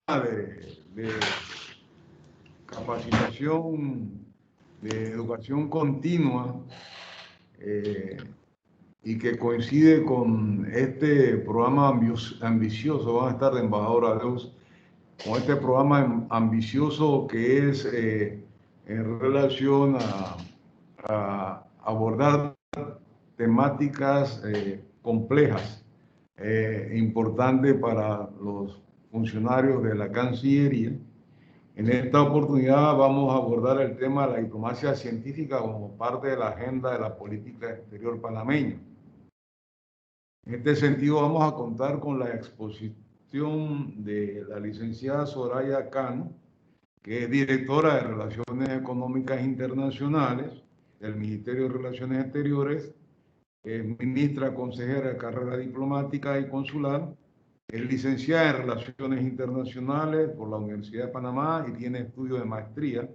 de capacitación, de educación continua, y que coincide con este programa ambicioso, van a estar de embajadora Deus, con este programa ambicioso que es en relación a abordar temáticas complejas, importantes para los funcionarios de la Cancillería. En esta oportunidad vamos a abordar el tema de la diplomacia científica como parte de la agenda de la política exterior panameña. En este sentido vamos a contar con la exposición de la licenciada Soraya Cano, que es directora de Relaciones Económicas Internacionales del Ministerio de Relaciones Exteriores, es ministra consejera de carrera diplomática y consular, es licenciada en Relaciones Internacionales por la Universidad de Panamá y tiene estudios de maestría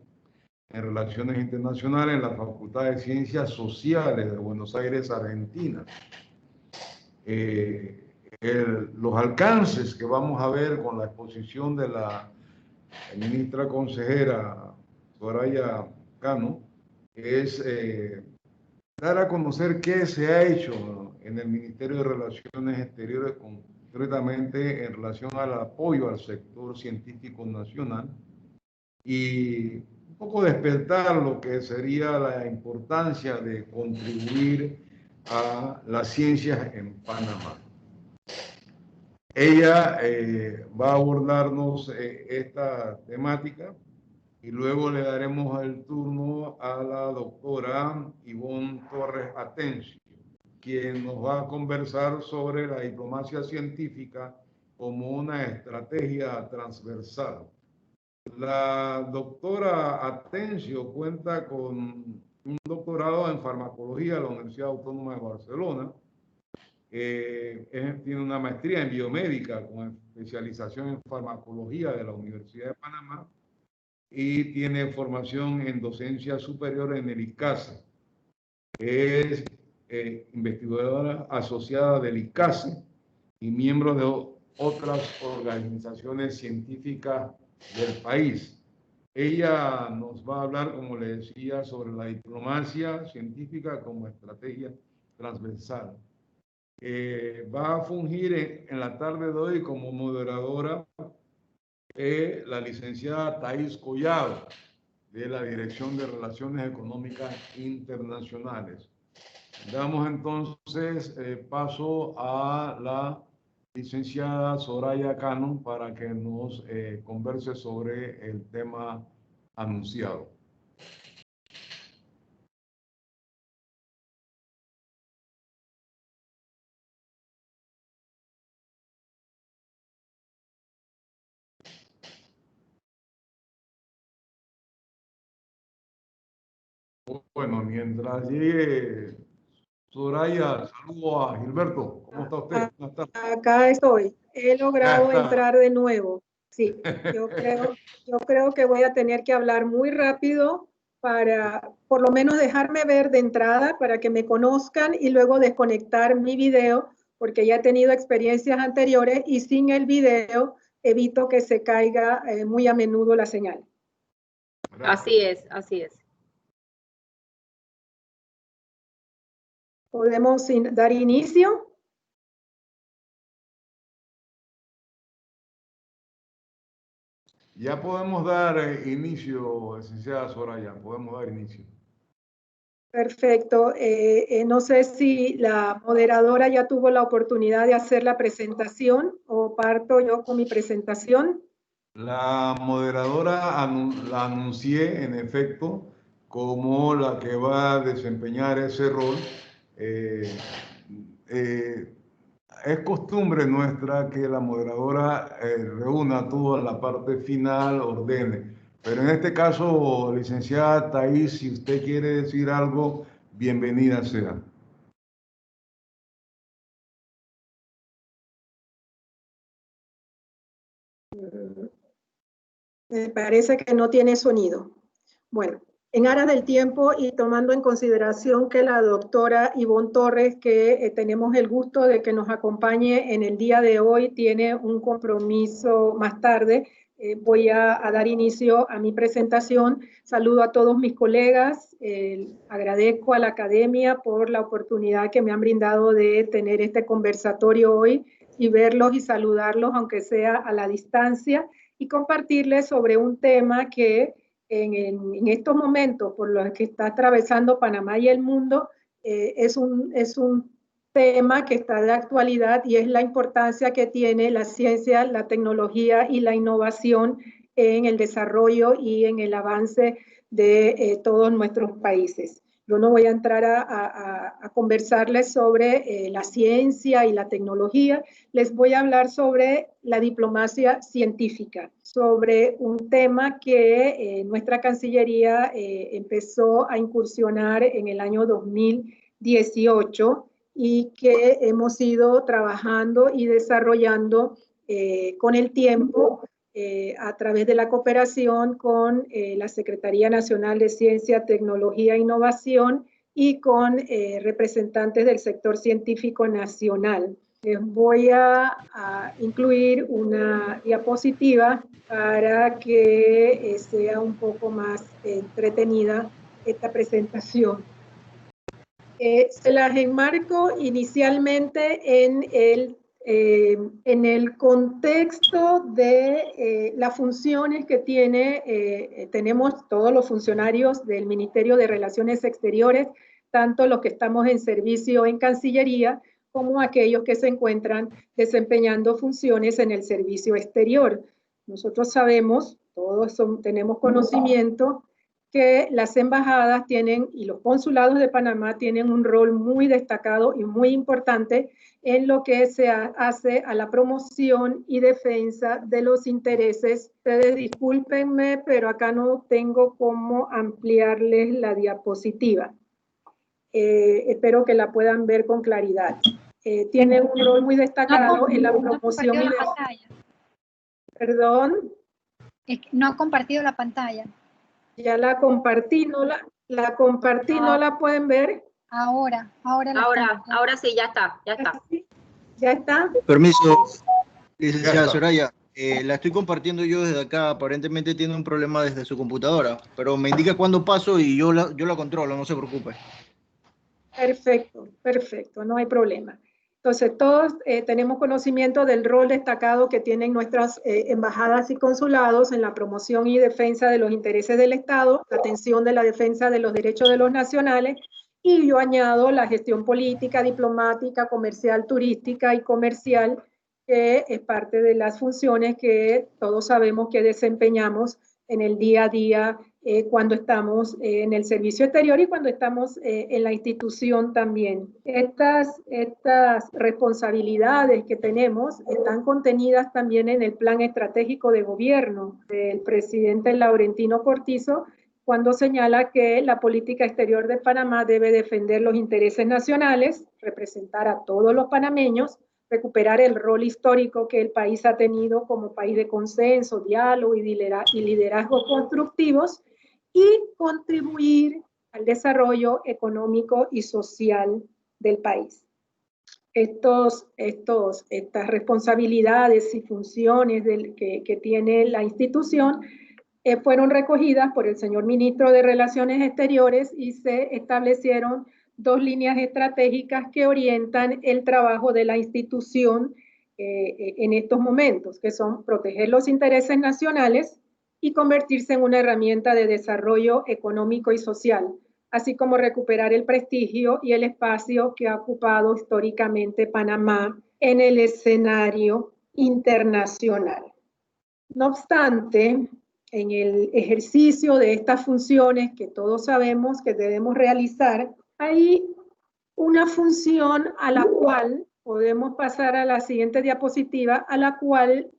en Relaciones Internacionales en la Facultad de Ciencias Sociales de Buenos Aires, Argentina. Los alcances que vamos a ver con la exposición de la ministra consejera Soraya Cano es dar a conocer qué se ha hecho en el Ministerio de Relaciones Exteriores, concretamente en relación al apoyo al sector científico nacional, y un poco despertar lo que sería la importancia de contribuir a las ciencias en Panamá. Ella va a abordarnos esta temática y luego le daremos el turno a la doctora Ivonne Torres Atencio, quien nos va a conversar sobre la diplomacia científica como una estrategia transversal. La doctora Atencio cuenta con un doctorado en farmacología de la Universidad Autónoma de Barcelona. Tiene una maestría en biomédica con especialización en farmacología de la Universidad de Panamá y tiene formación en docencia superior en el ICASE. Es investigadora asociada del ICASE y miembro de otras organizaciones científicas del país. Ella nos va a hablar, como le decía, sobre la diplomacia científica como estrategia transversal. Va a fungir en la tarde de hoy como moderadora la licenciada Thais Collado, de la Dirección de Relaciones Económicas Internacionales. Damos entonces paso a la licenciada Soraya Cano para que nos converse sobre el tema anunciado. Bueno, mientras llegue Soraya, saludo a Gilberto. ¿Cómo está usted? Buenas tardes. Acá estoy. He logrado entrar de nuevo. Sí, yo creo que voy a tener que hablar muy rápido para por lo menos dejarme ver de entrada para que me conozcan y luego desconectar mi video porque ya he tenido experiencias anteriores y sin el video evito que se caiga muy a menudo la señal. Así es, así es. ¿Podemos dar inicio? Ya podemos dar inicio, licenciada Soraya, podemos dar inicio. Perfecto. No sé si la moderadora ya tuvo la oportunidad de hacer la presentación o parto yo con mi presentación. La moderadora la anuncié, en efecto, como la que va a desempeñar ese rol. Es costumbre nuestra que la moderadora reúna todo en la parte final, ordene. Pero en este caso, licenciada Thais, si usted quiere decir algo, bienvenida sea. Me parece que no tiene sonido. Bueno, En aras del tiempo y tomando en consideración que la doctora Ivonne Torres, que tenemos el gusto de que nos acompañe en el día de hoy, tiene un compromiso más tarde, voy a dar inicio a mi presentación. Saludo a todos mis colegas, agradezco a la academia por la oportunidad que me han brindado de tener este conversatorio hoy y verlos y saludarlos, aunque sea a la distancia, y compartirles sobre un tema que en estos momentos por los que está atravesando Panamá y el mundo, es un tema que está de actualidad y es la importancia que tiene la ciencia, la tecnología y la innovación en el desarrollo y en el avance de todos nuestros países. Yo no voy a entrar a conversarles sobre la ciencia y la tecnología, les voy a hablar sobre la diplomacia científica, sobre un tema que nuestra Cancillería empezó a incursionar en el año 2018 y que hemos ido trabajando y desarrollando con el tiempo a través de la cooperación con la Secretaría Nacional de Ciencia, Tecnología e Innovación y con representantes del sector científico nacional. Les voy a incluir una diapositiva para que sea un poco más entretenida esta presentación. Se las enmarco inicialmente en el contexto de las funciones que tenemos todos los funcionarios del Ministerio de Relaciones Exteriores, tanto los que estamos en servicio en Cancillería, como aquellos que se encuentran desempeñando funciones en el servicio exterior. Nosotros sabemos, tenemos conocimiento, que las embajadas tienen y los consulados de Panamá tienen un rol muy destacado y muy importante en lo que se hace a la promoción y defensa de los intereses. Ustedes discúlpenme, pero acá no tengo cómo ampliarles la diapositiva. Espero que la puedan ver con claridad. Tiene un rol muy destacado en la promoción y defensa. ¿Perdón? No ha compartido la pantalla. Ya la compartí, no la pueden ver. Ahora sí, ya está. ¿Ya está? Permiso, licenciada Soraya. La estoy compartiendo yo desde acá. Aparentemente tiene un problema desde su computadora, pero me indica cuándo paso y yo la controlo, no se preocupe. Perfecto, no hay problema. Entonces, todos tenemos conocimiento del rol destacado que tienen nuestras embajadas y consulados en la promoción y defensa de los intereses del Estado, la atención de la defensa de los derechos de los nacionales, y yo añado la gestión política, diplomática, comercial, turística y comercial, que es parte de las funciones que todos sabemos que desempeñamos en el día a día cuando estamos en el servicio exterior y cuando estamos en la institución también. Estas responsabilidades que tenemos están contenidas también en el Plan Estratégico de Gobierno del presidente Laurentino Cortizo, cuando señala que la política exterior de Panamá debe defender los intereses nacionales, representar a todos los panameños, recuperar el rol histórico que el país ha tenido como país de consenso, diálogo y liderazgo constructivos, y contribuir al desarrollo económico y social del país. Estas responsabilidades y funciones que tiene la institución fueron recogidas por el señor ministro de Relaciones Exteriores y se establecieron 2 líneas estratégicas que orientan el trabajo de la institución en estos momentos, que son proteger los intereses nacionales y convertirse en una herramienta de desarrollo económico y social, así como recuperar el prestigio y el espacio que ha ocupado históricamente Panamá en el escenario internacional. No obstante, en el ejercicio de estas funciones que todos sabemos que debemos realizar, hay una función a la cual podemos pasar a la siguiente diapositiva, a la cual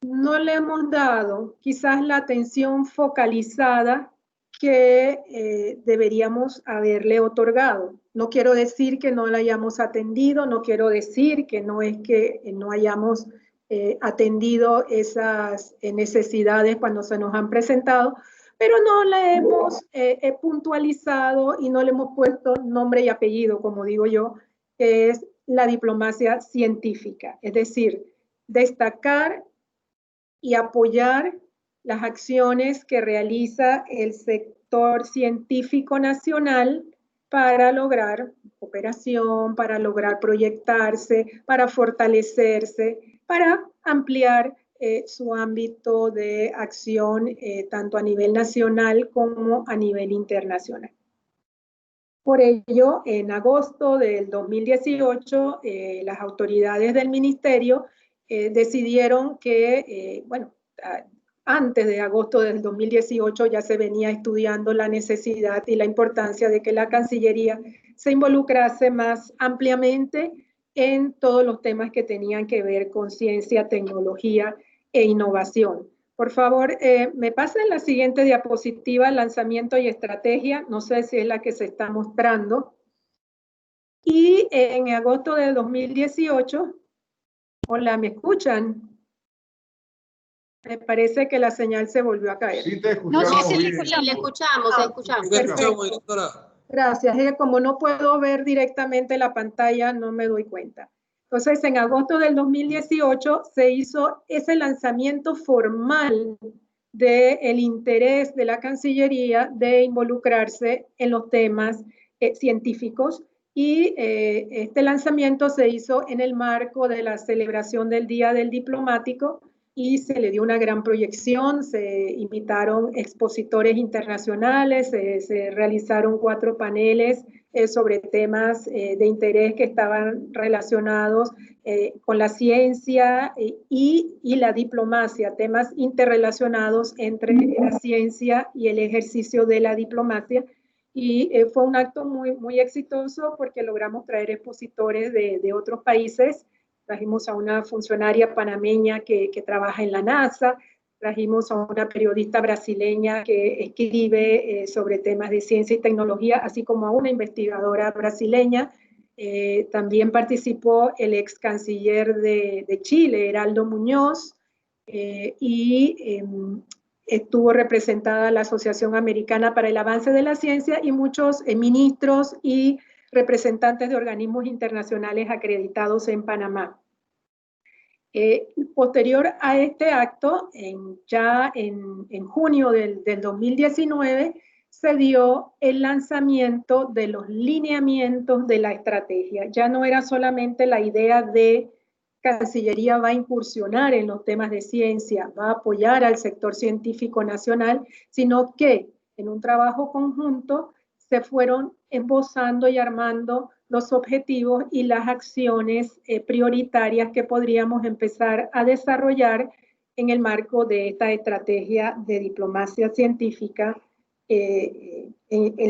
no le hemos dado quizás la atención focalizada que deberíamos haberle otorgado. No quiero decir que no la hayamos atendido, no quiero decir que no es que no hayamos atendido esas necesidades cuando se nos han presentado, pero no le hemos puntualizado y no le hemos puesto nombre y apellido, como digo yo, que es la diplomacia científica, es decir, destacar y apoyar las acciones que realiza el sector científico nacional para lograr cooperación, para lograr proyectarse, para fortalecerse, para ampliar su ámbito de acción tanto a nivel nacional como a nivel internacional. Por ello, en agosto del 2018, las autoridades del ministerio decidieron que, bueno, antes de agosto del 2018 ya se venía estudiando la necesidad y la importancia de que la Cancillería se involucrase más ampliamente en todos los temas que tenían que ver con ciencia, tecnología e innovación. Por favor, me pasen la siguiente diapositiva, lanzamiento y estrategia. No sé si es la que se está mostrando. Y en agosto del 2018, hola, ¿me escuchan? Me parece que la señal se volvió a caer. Sí, te escuchamos. No, sí, bien. Le escuchamos, le escuchamos. Perfecto. Gracias. Como no puedo ver directamente la pantalla, no me doy cuenta. Entonces, en agosto del 2018 se hizo ese lanzamiento formal del interés de la Cancillería de involucrarse en los temas científicos y este lanzamiento se hizo en el marco de la celebración del Día del Diplomático y se le dio una gran proyección, se invitaron expositores internacionales, se realizaron 4 paneles sobre temas de interés que estaban relacionados con la ciencia y la diplomacia, temas interrelacionados entre la ciencia y el ejercicio de la diplomacia. Y fue un acto muy exitoso porque logramos traer expositores de otros países. Trajimos a una funcionaria panameña que trabaja en la NASA, trajimos a una periodista brasileña que escribe sobre temas de ciencia y tecnología, así como a una investigadora brasileña. También participó el ex canciller de Chile, Heraldo Muñoz, y estuvo representada la Asociación Americana para el Avance de la Ciencia y muchos ministros y representantes de organismos internacionales acreditados en Panamá. Posterior a este acto, ya en junio del 2019, se dio el lanzamiento de los lineamientos de la estrategia. Ya no era solamente la idea de Cancillería va a incursionar en los temas de ciencia, va a apoyar al sector científico nacional, sino que en un trabajo conjunto se fueron esbozando y armando los objetivos y las acciones prioritarias que podríamos empezar a desarrollar en el marco de esta estrategia de diplomacia científica en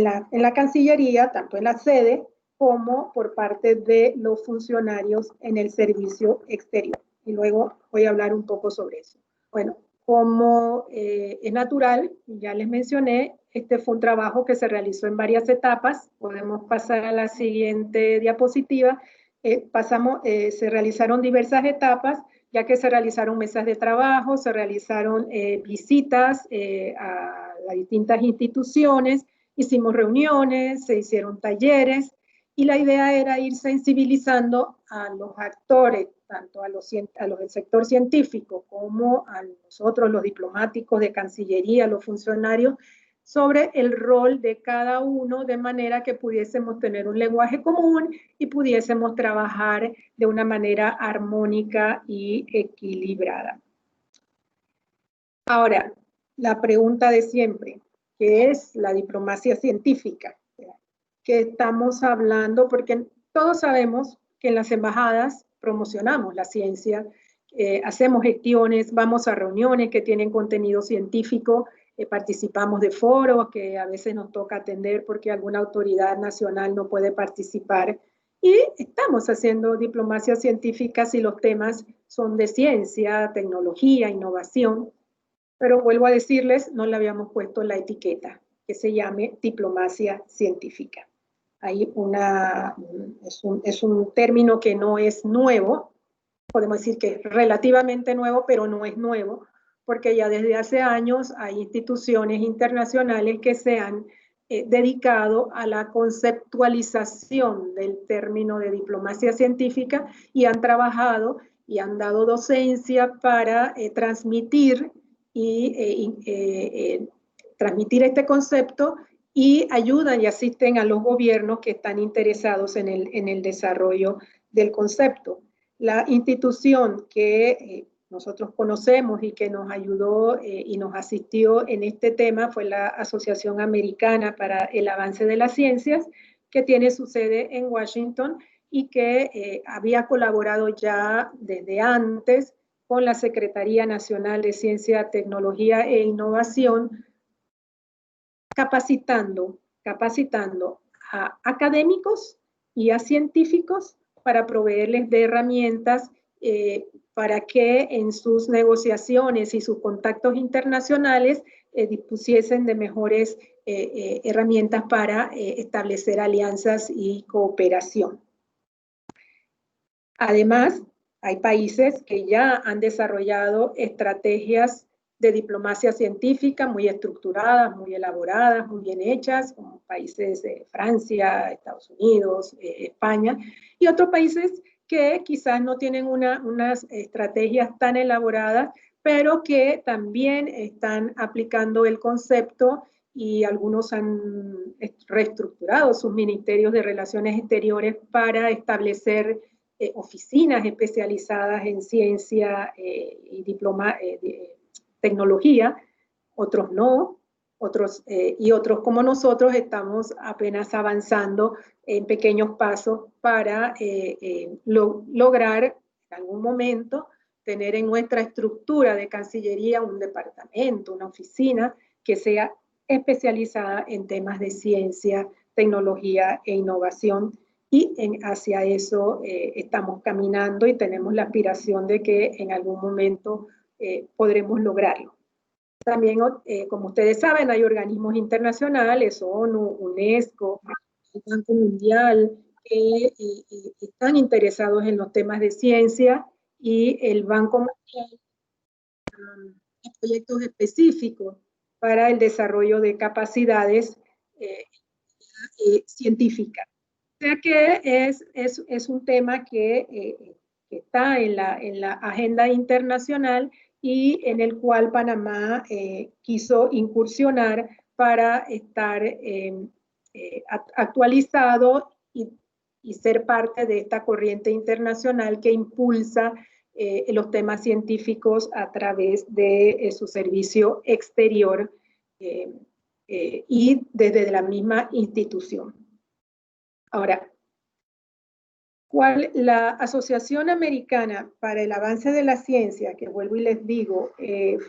la Cancillería, tanto en la sede como por parte de los funcionarios en el servicio exterior. Y luego voy a hablar un poco sobre eso. Bueno, como es natural, ya les mencioné, este fue un trabajo que se realizó en varias etapas. Podemos pasar a la siguiente diapositiva. Se realizaron diversas etapas, ya que se realizaron mesas de trabajo, se realizaron visitas a las distintas instituciones, hicimos reuniones, se hicieron talleres, y la idea era ir sensibilizando a los actores, tanto a los del sector científico como a nosotros, los diplomáticos de Cancillería, los funcionarios, sobre el rol de cada uno, de manera que pudiésemos tener un lenguaje común y pudiésemos trabajar de una manera armónica y equilibrada. Ahora, la pregunta de siempre, ¿qué es la diplomacia científica? Que estamos hablando, porque todos sabemos que en las embajadas promocionamos la ciencia, hacemos gestiones, vamos a reuniones que tienen contenido científico, participamos de foros que a veces nos toca atender porque alguna autoridad nacional no puede participar, y estamos haciendo diplomacia científica si los temas son de ciencia, tecnología, innovación, pero vuelvo a decirles, no le habíamos puesto la etiqueta que se llame diplomacia científica. Hay es un término que no es nuevo, podemos decir que es relativamente nuevo, pero no es nuevo, porque ya desde hace años hay instituciones internacionales que se han dedicado a la conceptualización del término de diplomacia científica y han trabajado y han dado docencia para transmitir transmitir este concepto y ayudan y asisten a los gobiernos que están interesados en el desarrollo del concepto. La institución que nosotros conocemos y que nos ayudó y nos asistió en este tema fue la Asociación Americana para el Avance de las Ciencias, que tiene su sede en Washington y que había colaborado ya desde antes con la Secretaría Nacional de Ciencia, Tecnología e Innovación, capacitando a académicos y a científicos para proveerles de herramientas para que en sus negociaciones y sus contactos internacionales dispusiesen de mejores herramientas para establecer alianzas y cooperación. Además, hay países que ya han desarrollado estrategias de diplomacia científica muy estructuradas, muy elaboradas, muy bien hechas, como países de Francia, Estados Unidos, España, y otros países que quizás no tienen unas estrategias tan elaboradas, pero que también están aplicando el concepto y algunos han reestructurado sus ministerios de relaciones exteriores para establecer oficinas especializadas en ciencia y tecnología, otros no, y otros como nosotros estamos apenas avanzando en pequeños pasos para lograr en algún momento tener en nuestra estructura de Cancillería un departamento, una oficina que sea especializada en temas de ciencia, tecnología e innovación, y hacia eso estamos caminando y tenemos la aspiración de que en algún momento podremos lograrlo. También, como ustedes saben, hay organismos internacionales, ONU, UNESCO, el Banco Mundial, que están interesados en los temas de ciencia, y el Banco Mundial hay proyectos específicos para el desarrollo de capacidades científicas. O sea que es un tema que está en la agenda internacional y en el cual Panamá quiso incursionar para estar actualizado y ser parte de esta corriente internacional que impulsa los temas científicos a través de su servicio exterior y desde la misma institución. Ahora, la Asociación Americana para el Avance de la Ciencia, que vuelvo y les digo, es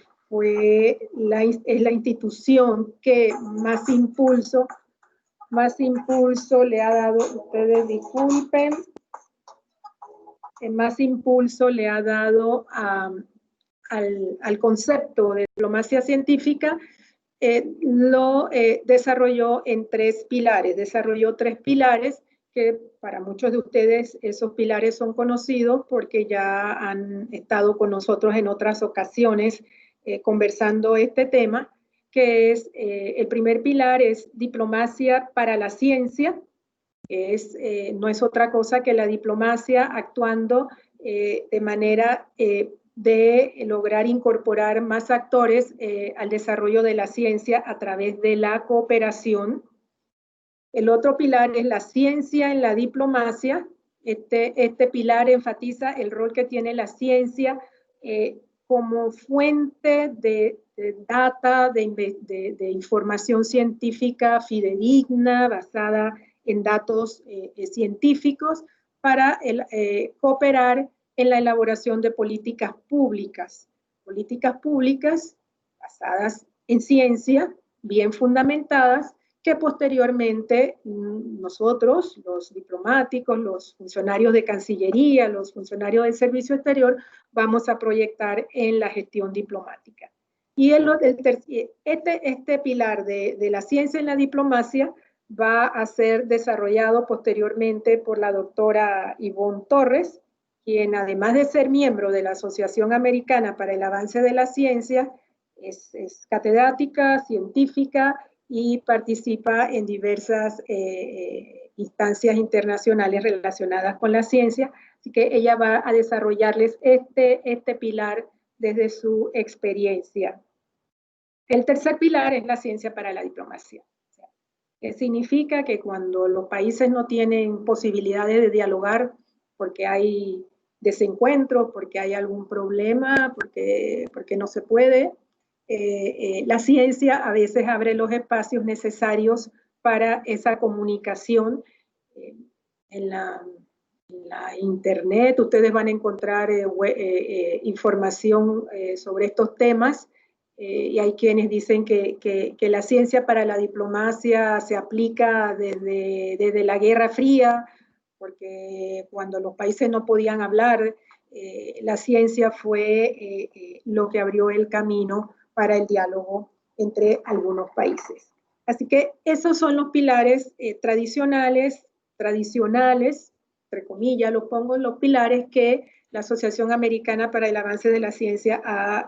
la institución que más impulso le ha dado, ustedes disculpen, más impulso le ha dado al concepto de diplomacia científica. Lo desarrolló en tres pilares, que para muchos de ustedes esos pilares son conocidos porque ya han estado con nosotros en otras ocasiones conversando este tema, que es el primer pilar es diplomacia para la ciencia, que no es otra cosa que la diplomacia actuando de manera de lograr incorporar más actores al desarrollo de la ciencia a través de la cooperación. El otro pilar es la ciencia en la diplomacia. Este pilar enfatiza el rol que tiene la ciencia como fuente de data, de información científica fidedigna, basada en datos científicos, para cooperar en la elaboración de políticas públicas basadas en ciencia, bien fundamentadas, que posteriormente nosotros, los diplomáticos, los funcionarios de Cancillería, los funcionarios del Servicio Exterior, vamos a proyectar en la gestión diplomática. Y este pilar de la ciencia en la diplomacia va a ser desarrollado posteriormente por la doctora Ivonne Torres, quien además de ser miembro de la Asociación Americana para el Avance de la Ciencia, es catedrática, científica y participa en diversas instancias internacionales relacionadas con la ciencia. Así que ella va a desarrollarles este pilar desde su experiencia. El tercer pilar es la ciencia para la diplomacia. Que significa que cuando los países no tienen posibilidades de dialogar porque hay desencuentros, porque hay algún problema, porque no se puede, la ciencia a veces abre los espacios necesarios para esa comunicación. En la internet ustedes van a encontrar información sobre estos temas. Y hay quienes dicen que la ciencia para la diplomacia se aplica desde la Guerra Fría, porque cuando los países no podían hablar, la ciencia fue lo que abrió el camino para el diálogo entre algunos países. Así que esos son los pilares tradicionales, entre comillas, los pongo en los pilares que la Asociación Americana para el Avance de la Ciencia ha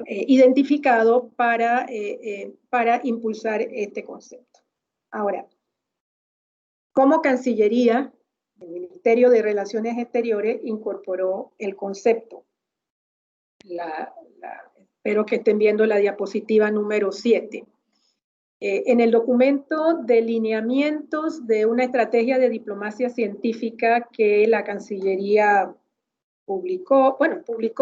identificado para impulsar este concepto. Ahora, como Cancillería, el Ministerio de Relaciones Exteriores incorporó el concepto. Espero que estén viendo la diapositiva número 7. En el documento de lineamientos de una estrategia de diplomacia científica que la Cancillería publicó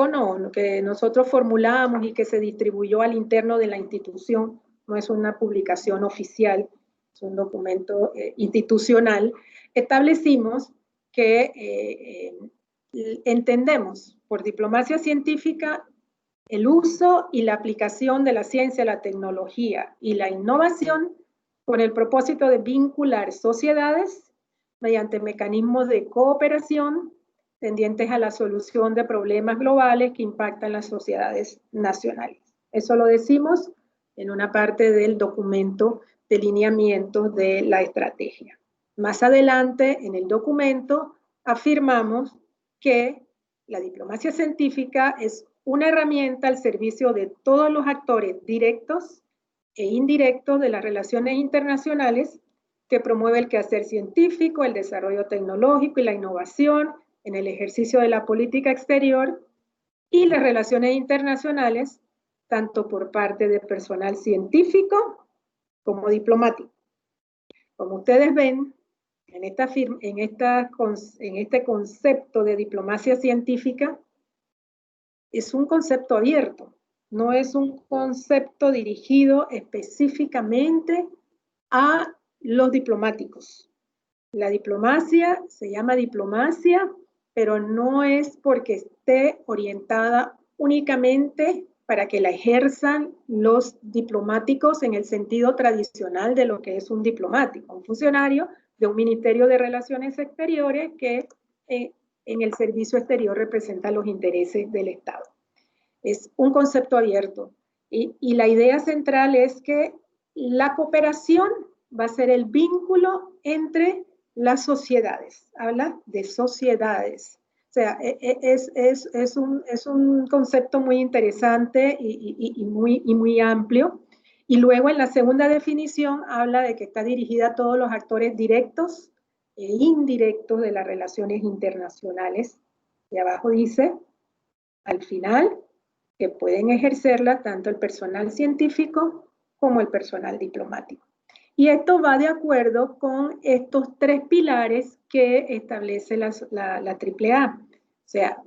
no, que nosotros formulamos y que se distribuyó al interno de la institución, no es una publicación oficial, es un documento institucional, establecimos que entendemos por diplomacia científica el uso y la aplicación de la ciencia, la tecnología y la innovación con el propósito de vincular sociedades mediante mecanismos de cooperación tendientes a la solución de problemas globales que impactan las sociedades nacionales. Eso lo decimos en una parte del documento de lineamientos de la estrategia. Más adelante, en el documento, afirmamos que la diplomacia científica es una herramienta al servicio de todos los actores directos e indirectos de las relaciones internacionales que promueve el quehacer científico, el desarrollo tecnológico y la innovación en el ejercicio de la política exterior y las relaciones internacionales, tanto por parte de personal científico como diplomático. Como ustedes ven, en este concepto de diplomacia científica, es un concepto abierto, no es un concepto dirigido específicamente a los diplomáticos. La diplomacia se llama diplomacia, pero no es porque esté orientada únicamente para que la ejerzan los diplomáticos en el sentido tradicional de lo que es un diplomático, un funcionario de un Ministerio de Relaciones Exteriores que en el servicio exterior representa los intereses del Estado. Es un concepto abierto y la idea central es que la cooperación va a ser el vínculo entre las sociedades. Habla de sociedades. O sea, es un concepto muy interesante y muy amplio. Y luego en la segunda definición habla de que está dirigida a todos los actores directos e indirectos de las relaciones internacionales. Y abajo dice, al final, que pueden ejercerla tanto el personal científico como el personal diplomático. Y esto va de acuerdo con estos tres pilares que establece la AAA. O sea,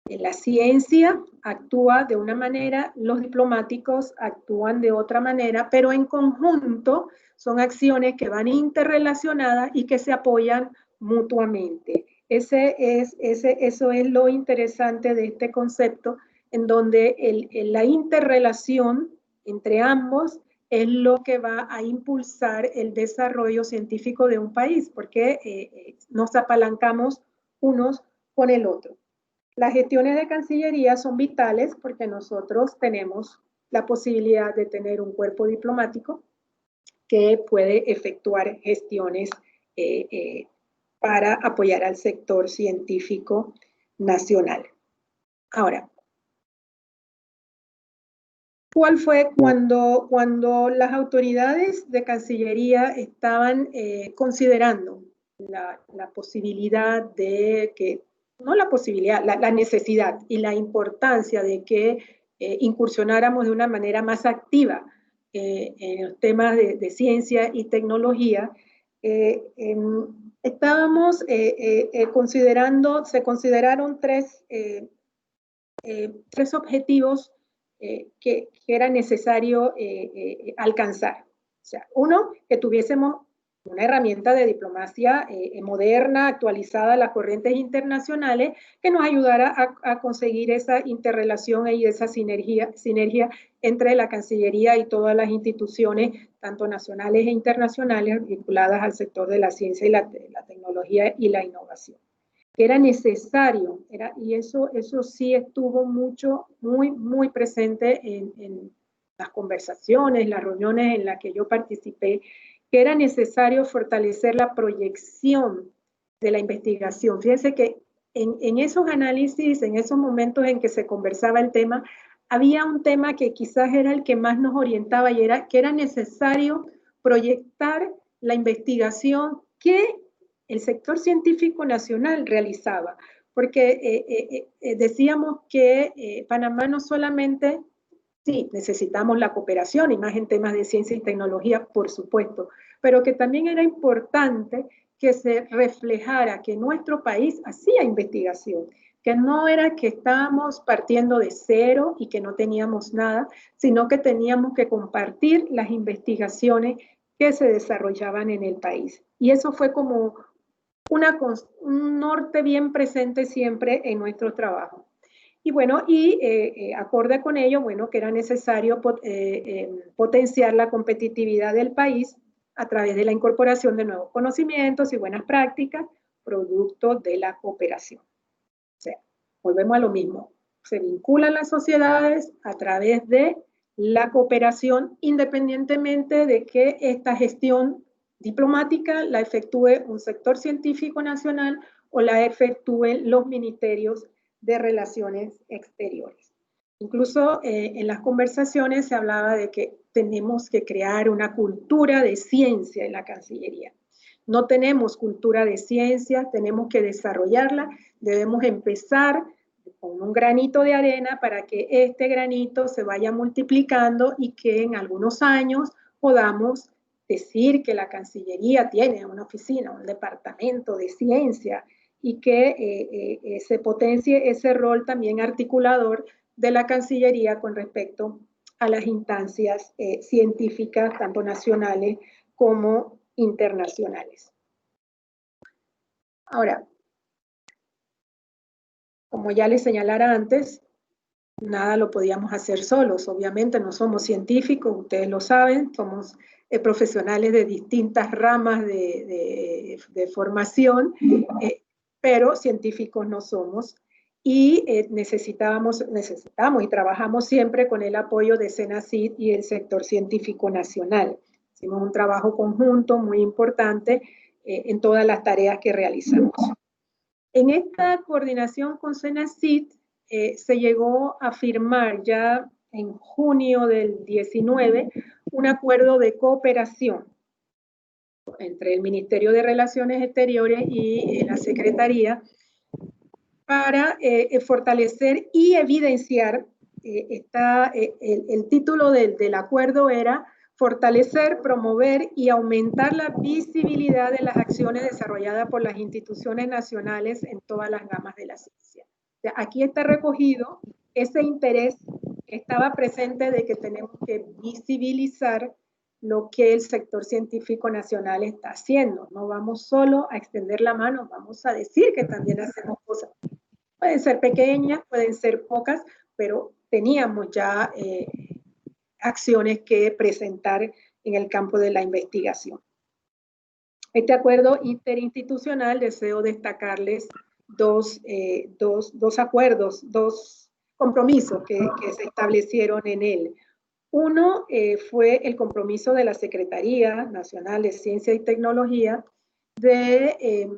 la ciencia actúa de una manera, los diplomáticos actúan de otra manera, pero en conjunto son acciones que van interrelacionadas y que se apoyan mutuamente. Eso es lo interesante de este concepto, en donde la interrelación entre ambos es lo que va a impulsar el desarrollo científico de un país, porque nos apalancamos unos con el otro. Las gestiones de Cancillería son vitales porque nosotros tenemos la posibilidad de tener un cuerpo diplomático que puede efectuar gestiones para apoyar al sector científico nacional. Ahora, ¿cuál fue cuando las autoridades de Cancillería estaban considerando la posibilidad de que, no la posibilidad, la necesidad y la importancia de que incursionáramos de una manera más activa en los temas de ciencia y tecnología? Estábamos se consideraron tres objetivos que era necesario alcanzar. O sea, uno, que tuviésemos una herramienta de diplomacia moderna, actualizada a las corrientes internacionales, que nos ayudara a conseguir esa interrelación y esa sinergia entre la Cancillería y todas las instituciones, tanto nacionales e internacionales, vinculadas al sector de la ciencia y la tecnología y la innovación. Era necesario, y eso sí estuvo muy presente en las conversaciones, las reuniones en las que yo participé, que era necesario fortalecer la proyección de la investigación. Fíjense que en esos análisis, en esos momentos en que se conversaba el tema, había un tema que quizás era el que más nos orientaba, y era que era necesario proyectar la investigación que el sector científico nacional realizaba, porque decíamos que Panamá no solamente, sí, necesitamos la cooperación y más en temas de ciencia y tecnología, por supuesto, pero que también era importante que se reflejara que nuestro país hacía investigación, que no era que estábamos partiendo de cero y que no teníamos nada, sino que teníamos que compartir las investigaciones que se desarrollaban en el país. Y eso fue como un norte bien presente siempre en nuestro trabajo. Y bueno, acorde con ello, bueno, que era necesario potenciar la competitividad del país a través de la incorporación de nuevos conocimientos y buenas prácticas, producto de la cooperación. O sea, volvemos a lo mismo. Se vinculan las sociedades a través de la cooperación, independientemente de que esta gestión diplomática la efectúe un sector científico nacional o la efectúen los ministerios de Relaciones Exteriores. Incluso en las conversaciones se hablaba de que tenemos que crear una cultura de ciencia en la Cancillería. No tenemos cultura de ciencia, tenemos que desarrollarla, debemos empezar con un granito de arena para que este granito se vaya multiplicando y que en algunos años podamos decir que la Cancillería tiene una oficina, un departamento de ciencia y que se potencie ese rol también articulador de la Cancillería con respecto a las instancias científicas, tanto nacionales como internacionales. Ahora, como ya les señalara antes, nada lo podíamos hacer solos. Obviamente no somos científicos, ustedes lo saben, somos profesionales de distintas ramas de formación, pero científicos no somos. Y necesitamos y trabajamos siempre con el apoyo de CENACYT y el sector científico nacional. Hicimos un trabajo conjunto muy importante en todas las tareas que realizamos. En esta coordinación con CENACYT se llegó a firmar ya en junio del 19 un acuerdo de cooperación entre el Ministerio de Relaciones Exteriores y la Secretaría para fortalecer y evidenciar, el título del acuerdo era fortalecer, promover y aumentar la visibilidad de las acciones desarrolladas por las instituciones nacionales en todas las gamas de la ciencia. O sea, aquí está recogido ese interés que estaba presente de que tenemos que visibilizar lo que el sector científico nacional está haciendo. No vamos solo a extender la mano, vamos a decir que también hacemos cosas. Pueden ser pequeñas, pueden ser pocas, pero teníamos ya acciones que presentar en el campo de la investigación. Este acuerdo interinstitucional, deseo destacarles dos acuerdos, dos compromisos que se establecieron en él. Uno fue el compromiso de la Secretaría Nacional de Ciencia y Tecnología de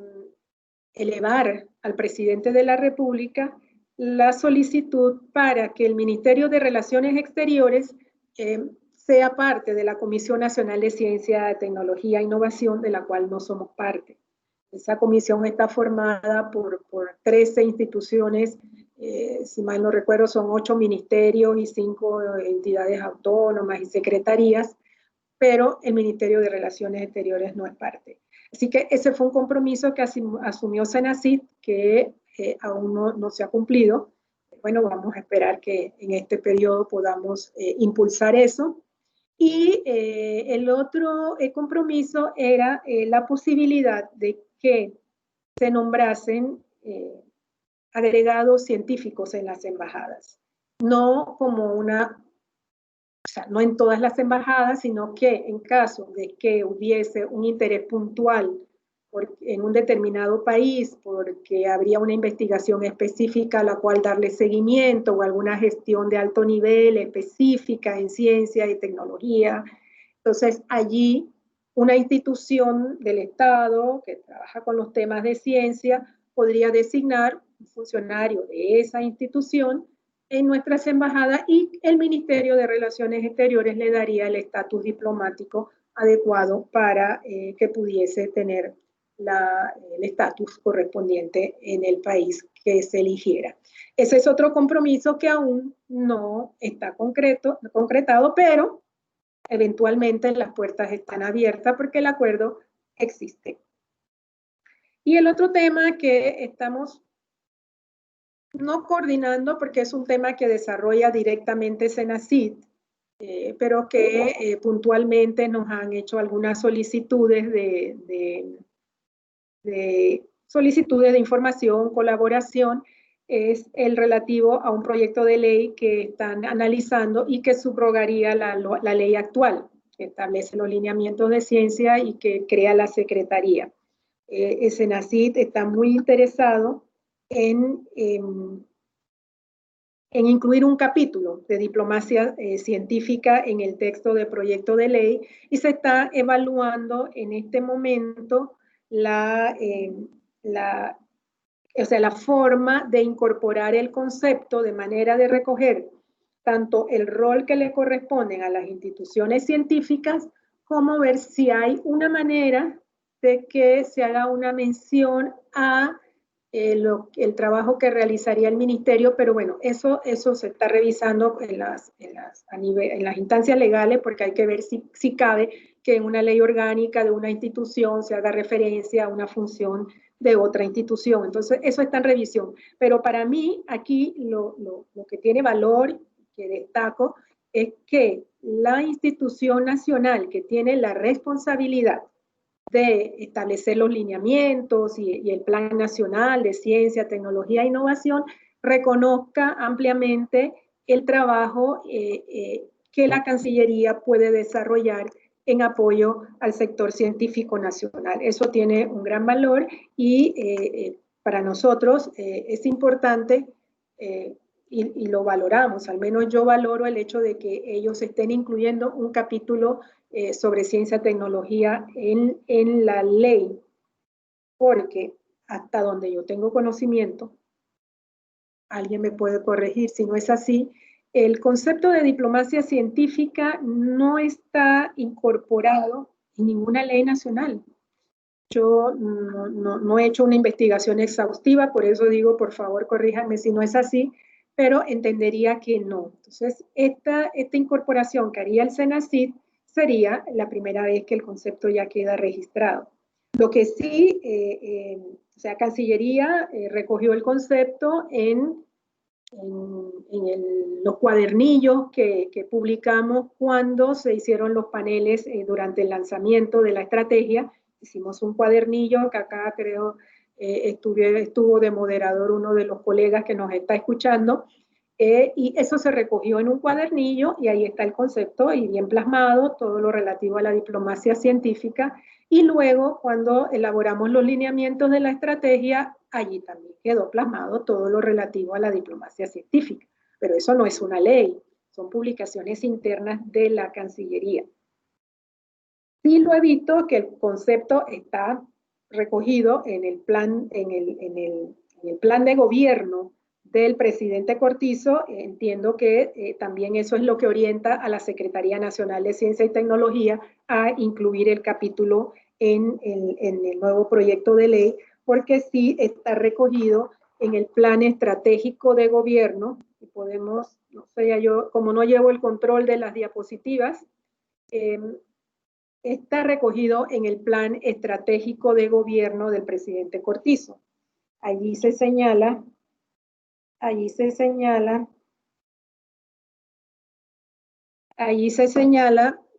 elevar al presidente de la República la solicitud para que el Ministerio de Relaciones Exteriores sea parte de la Comisión Nacional de Ciencia, Tecnología e Innovación, de la cual no somos parte. Esa comisión está formada por 13 instituciones, si mal no recuerdo son 8 ministerios y 5 entidades autónomas y secretarías, pero el Ministerio de Relaciones Exteriores no es parte. Así que ese fue un compromiso que asumió Senacid, que aún no se ha cumplido. Bueno, vamos a esperar que en este periodo podamos impulsar eso. Y el otro compromiso era la posibilidad de que se nombrasen agregados científicos en las embajadas. No como una, o sea, no en todas las embajadas, sino que en caso de que hubiese un interés puntual en un determinado país, porque habría una investigación específica a la cual darle seguimiento o alguna gestión de alto nivel específica en ciencia y tecnología. Entonces, allí una institución del Estado que trabaja con los temas de ciencia podría designar un funcionario de esa institución en nuestras embajadas y el Ministerio de Relaciones Exteriores le daría el estatus diplomático adecuado para que pudiese tener el estatus correspondiente en el país que se eligiera. Ese es otro compromiso que aún no está concretado, pero eventualmente las puertas están abiertas porque el acuerdo existe. Y el otro tema que estamos no coordinando, porque es un tema que desarrolla directamente Senacid, pero que puntualmente nos han hecho algunas solicitudes solicitudes de información, colaboración, es el relativo a un proyecto de ley que están analizando y que subrogaría la ley actual, que establece los lineamientos de ciencia y que crea la Secretaría. Senacid está muy interesado en incluir un capítulo de diplomacia científica en el texto de proyecto de ley y se está evaluando en este momento la forma de incorporar el concepto de manera de recoger tanto el rol que le corresponden a las instituciones científicas como ver si hay una manera de que se haga una mención a el trabajo que realizaría el ministerio, pero bueno, eso se está revisando en las instancias legales porque hay que ver si cabe que en una ley orgánica de una institución se haga referencia a una función de otra institución. Entonces, eso está en revisión. Pero para mí, aquí lo que tiene valor, que destaco, es que la institución nacional que tiene la responsabilidad de establecer los lineamientos y el Plan Nacional de Ciencia, Tecnología e Innovación, reconozca ampliamente el trabajo que la Cancillería puede desarrollar en apoyo al sector científico nacional. Eso tiene un gran valor y para nosotros es importante y lo valoramos, al menos yo valoro el hecho de que ellos estén incluyendo un capítulo sobre ciencia y tecnología en la ley, porque hasta donde yo tengo conocimiento, alguien me puede corregir si no es así, el concepto de diplomacia científica no está incorporado en ninguna ley nacional. Yo no he hecho una investigación exhaustiva, por eso digo, por favor, corríjanme si no es así, pero entendería que no. Entonces, esta incorporación que haría el Senacid sería la primera vez que el concepto ya queda registrado. Lo que sí, o sea, Cancillería recogió el concepto en los cuadernillos que publicamos cuando se hicieron los paneles durante el lanzamiento de la estrategia. Hicimos un cuadernillo que acá creo estuvo de moderador uno de los colegas que nos está escuchando, y eso se recogió en un cuadernillo y ahí está el concepto y bien plasmado, todo lo relativo a la diplomacia científica, y luego cuando elaboramos los lineamientos de la estrategia, allí también quedó plasmado todo lo relativo a la diplomacia científica, pero eso no es una ley, son publicaciones internas de la Cancillería. Sí lo he visto que el concepto está recogido en el plan, en el plan de gobierno del presidente Cortizo. Entiendo que también eso es lo que orienta a la Secretaría Nacional de Ciencia y Tecnología a incluir el capítulo en el nuevo proyecto de ley, porque sí está recogido en el plan estratégico de gobierno. Y podemos, no sé, yo como no llevo el control de las diapositivas, está recogido en el plan estratégico de gobierno del presidente Cortizo. Allí se señala,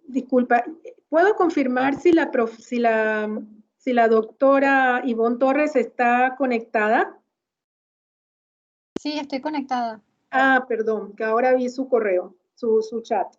disculpa, ¿puedo confirmar si la doctora Ivonne Torres está conectada? Sí, estoy conectada. Ah, perdón, que ahora vi su correo, su chat.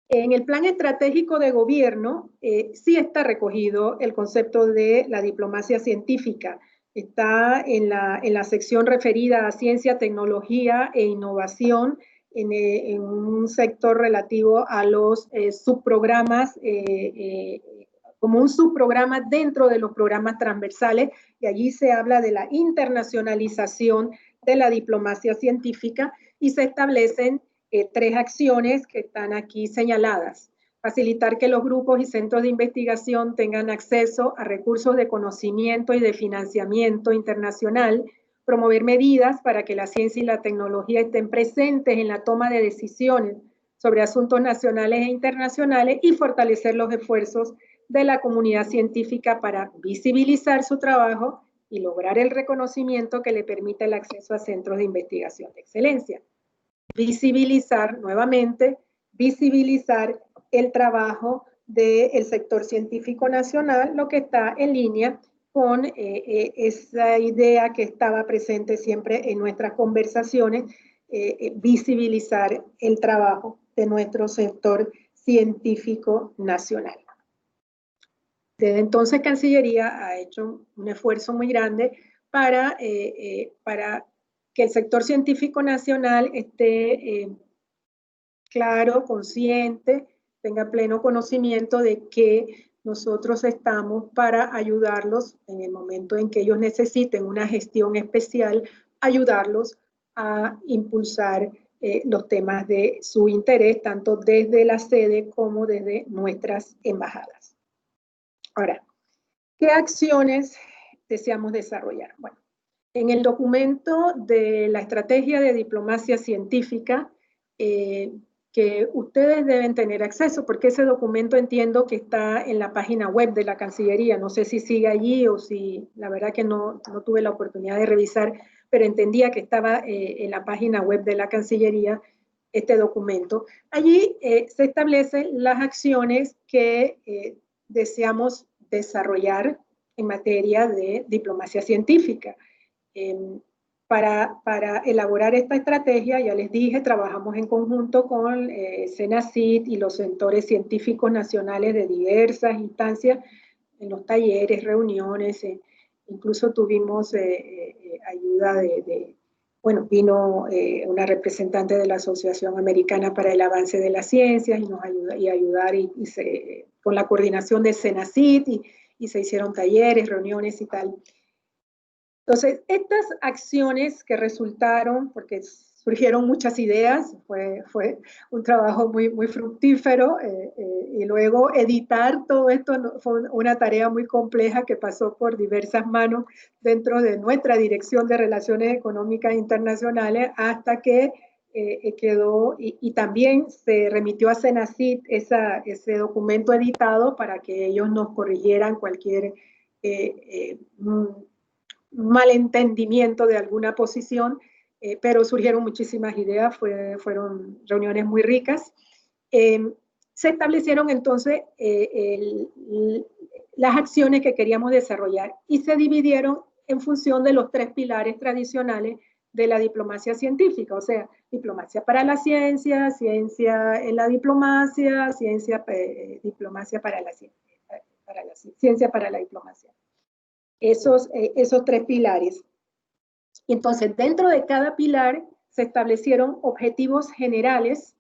En el plan estratégico de gobierno sí está recogido el concepto de la diplomacia científica. Está en la sección referida a ciencia, tecnología e innovación en un sector relativo a los subprogramas, como un subprograma dentro de los programas transversales, y allí se habla de la internacionalización de la diplomacia científica y se establecen 3 acciones que están aquí señaladas. Facilitar que los grupos y centros de investigación tengan acceso a recursos de conocimiento y de financiamiento internacional, promover medidas para que la ciencia y la tecnología estén presentes en la toma de decisiones sobre asuntos nacionales e internacionales y fortalecer los esfuerzos de la comunidad científica para visibilizar su trabajo y lograr el reconocimiento que le permita el acceso a centros de investigación de excelencia. Visibilizar nuevamente, visibilizar el trabajo del sector científico nacional, lo que está en línea con esa idea que estaba presente siempre en nuestras conversaciones, visibilizar el trabajo de nuestro sector científico nacional. Desde entonces, Cancillería ha hecho un esfuerzo muy grande para que el sector científico nacional esté claro, consciente, tenga pleno conocimiento de que nosotros estamos para ayudarlos en el momento en que ellos necesiten una gestión especial, ayudarlos a impulsar los temas de su interés, tanto desde la sede como desde nuestras embajadas. Ahora, ¿qué acciones deseamos desarrollar? Bueno, en el documento de la estrategia de diplomacia científica, que ustedes deben tener acceso, porque ese documento entiendo que está en la página web de la Cancillería. No sé si sigue allí o si, la verdad que no tuve la oportunidad de revisar, pero entendía que estaba en la página web de la Cancillería este documento. Allí se establecen las acciones que deseamos desarrollar en materia de diplomacia científica. Para elaborar esta estrategia, ya les dije, trabajamos en conjunto con CENACYT y los centros científicos nacionales de diversas instancias, en los talleres, reuniones, incluso tuvimos ayuda bueno, vino una representante de la Asociación Americana para el Avance de las Ciencias y nos ayudar con la coordinación de CENACYT y se hicieron talleres, reuniones y tal. Entonces, estas acciones que resultaron, porque surgieron muchas ideas, fue un trabajo muy fructífero, y luego editar todo esto fue una tarea muy compleja que pasó por diversas manos dentro de nuestra Dirección de Relaciones Económicas Internacionales hasta que quedó, y también se remitió a CENACYT ese documento editado para que ellos nos corrigieran cualquier malentendimiento de alguna posición, pero surgieron muchísimas ideas, fueron reuniones muy ricas. Se establecieron entonces las acciones que queríamos desarrollar y se dividieron en función de los 3 pilares tradicionales de la diplomacia científica, o sea, diplomacia para la ciencia, ciencia en la diplomacia, diplomacia para la ciencia, ciencia para la diplomacia. Esos 3 pilares. Entonces, dentro de cada pilar se establecieron objetivos generales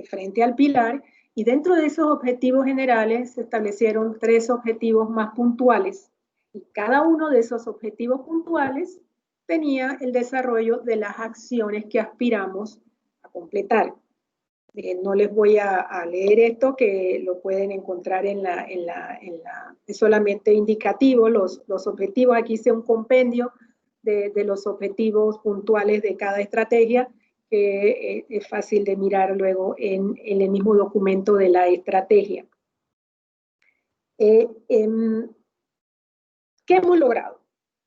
frente al pilar Y dentro de esos objetivos generales se establecieron 3 objetivos más puntuales. Y cada uno de esos objetivos puntuales tenía el desarrollo de las acciones que aspiramos a completar. No les voy a leer esto, que lo pueden encontrar es solamente indicativo, los objetivos. Aquí hice un compendio de los objetivos puntuales de cada estrategia, que es fácil de mirar luego en el mismo documento de la estrategia. ¿Qué hemos logrado?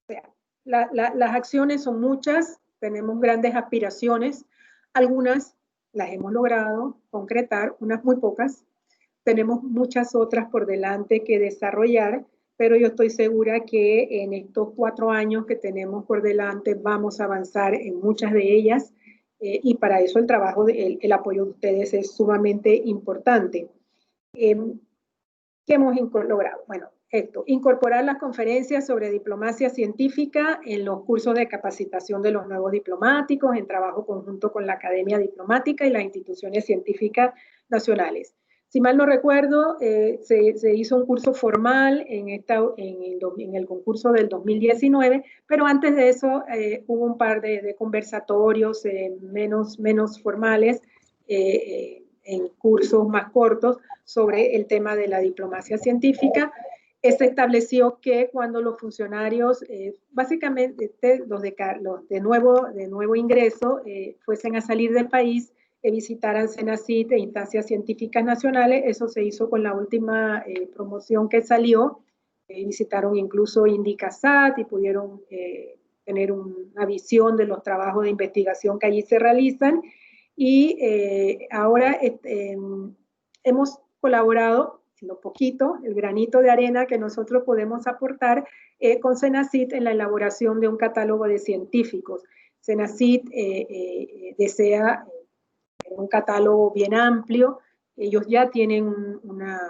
O sea, las acciones son muchas, tenemos grandes aspiraciones, algunas las hemos logrado concretar, unas muy pocas. Tenemos muchas otras por delante que desarrollar, pero yo estoy segura que en estos 4 años que tenemos por delante vamos a avanzar en muchas de ellas, y para eso el trabajo, el apoyo de ustedes es sumamente importante. ¿Qué hemos logrado? Bueno, esto, incorporar las conferencias sobre diplomacia científica en los cursos de capacitación de los nuevos diplomáticos, en trabajo conjunto con la Academia Diplomática y las instituciones científicas nacionales. Si mal no recuerdo, se hizo un curso formal en el concurso del 2019, pero antes de eso hubo un par de conversatorios menos formales, en cursos más cortos sobre el tema de la diplomacia científica. Se estableció que cuando los funcionarios, básicamente los de nuevo ingreso, fuesen a salir del país, visitaran CENACYT e instancias científicas nacionales. Eso se hizo con la última promoción que salió. Visitaron incluso INDICASAT y pudieron tener una visión de los trabajos de investigación que allí se realizan. Y ahora hemos colaborado, lo poquito, el granito de arena que nosotros podemos aportar con CENACYT en la elaboración de un catálogo de científicos. CENACYT desea un catálogo bien amplio. Ellos ya tienen una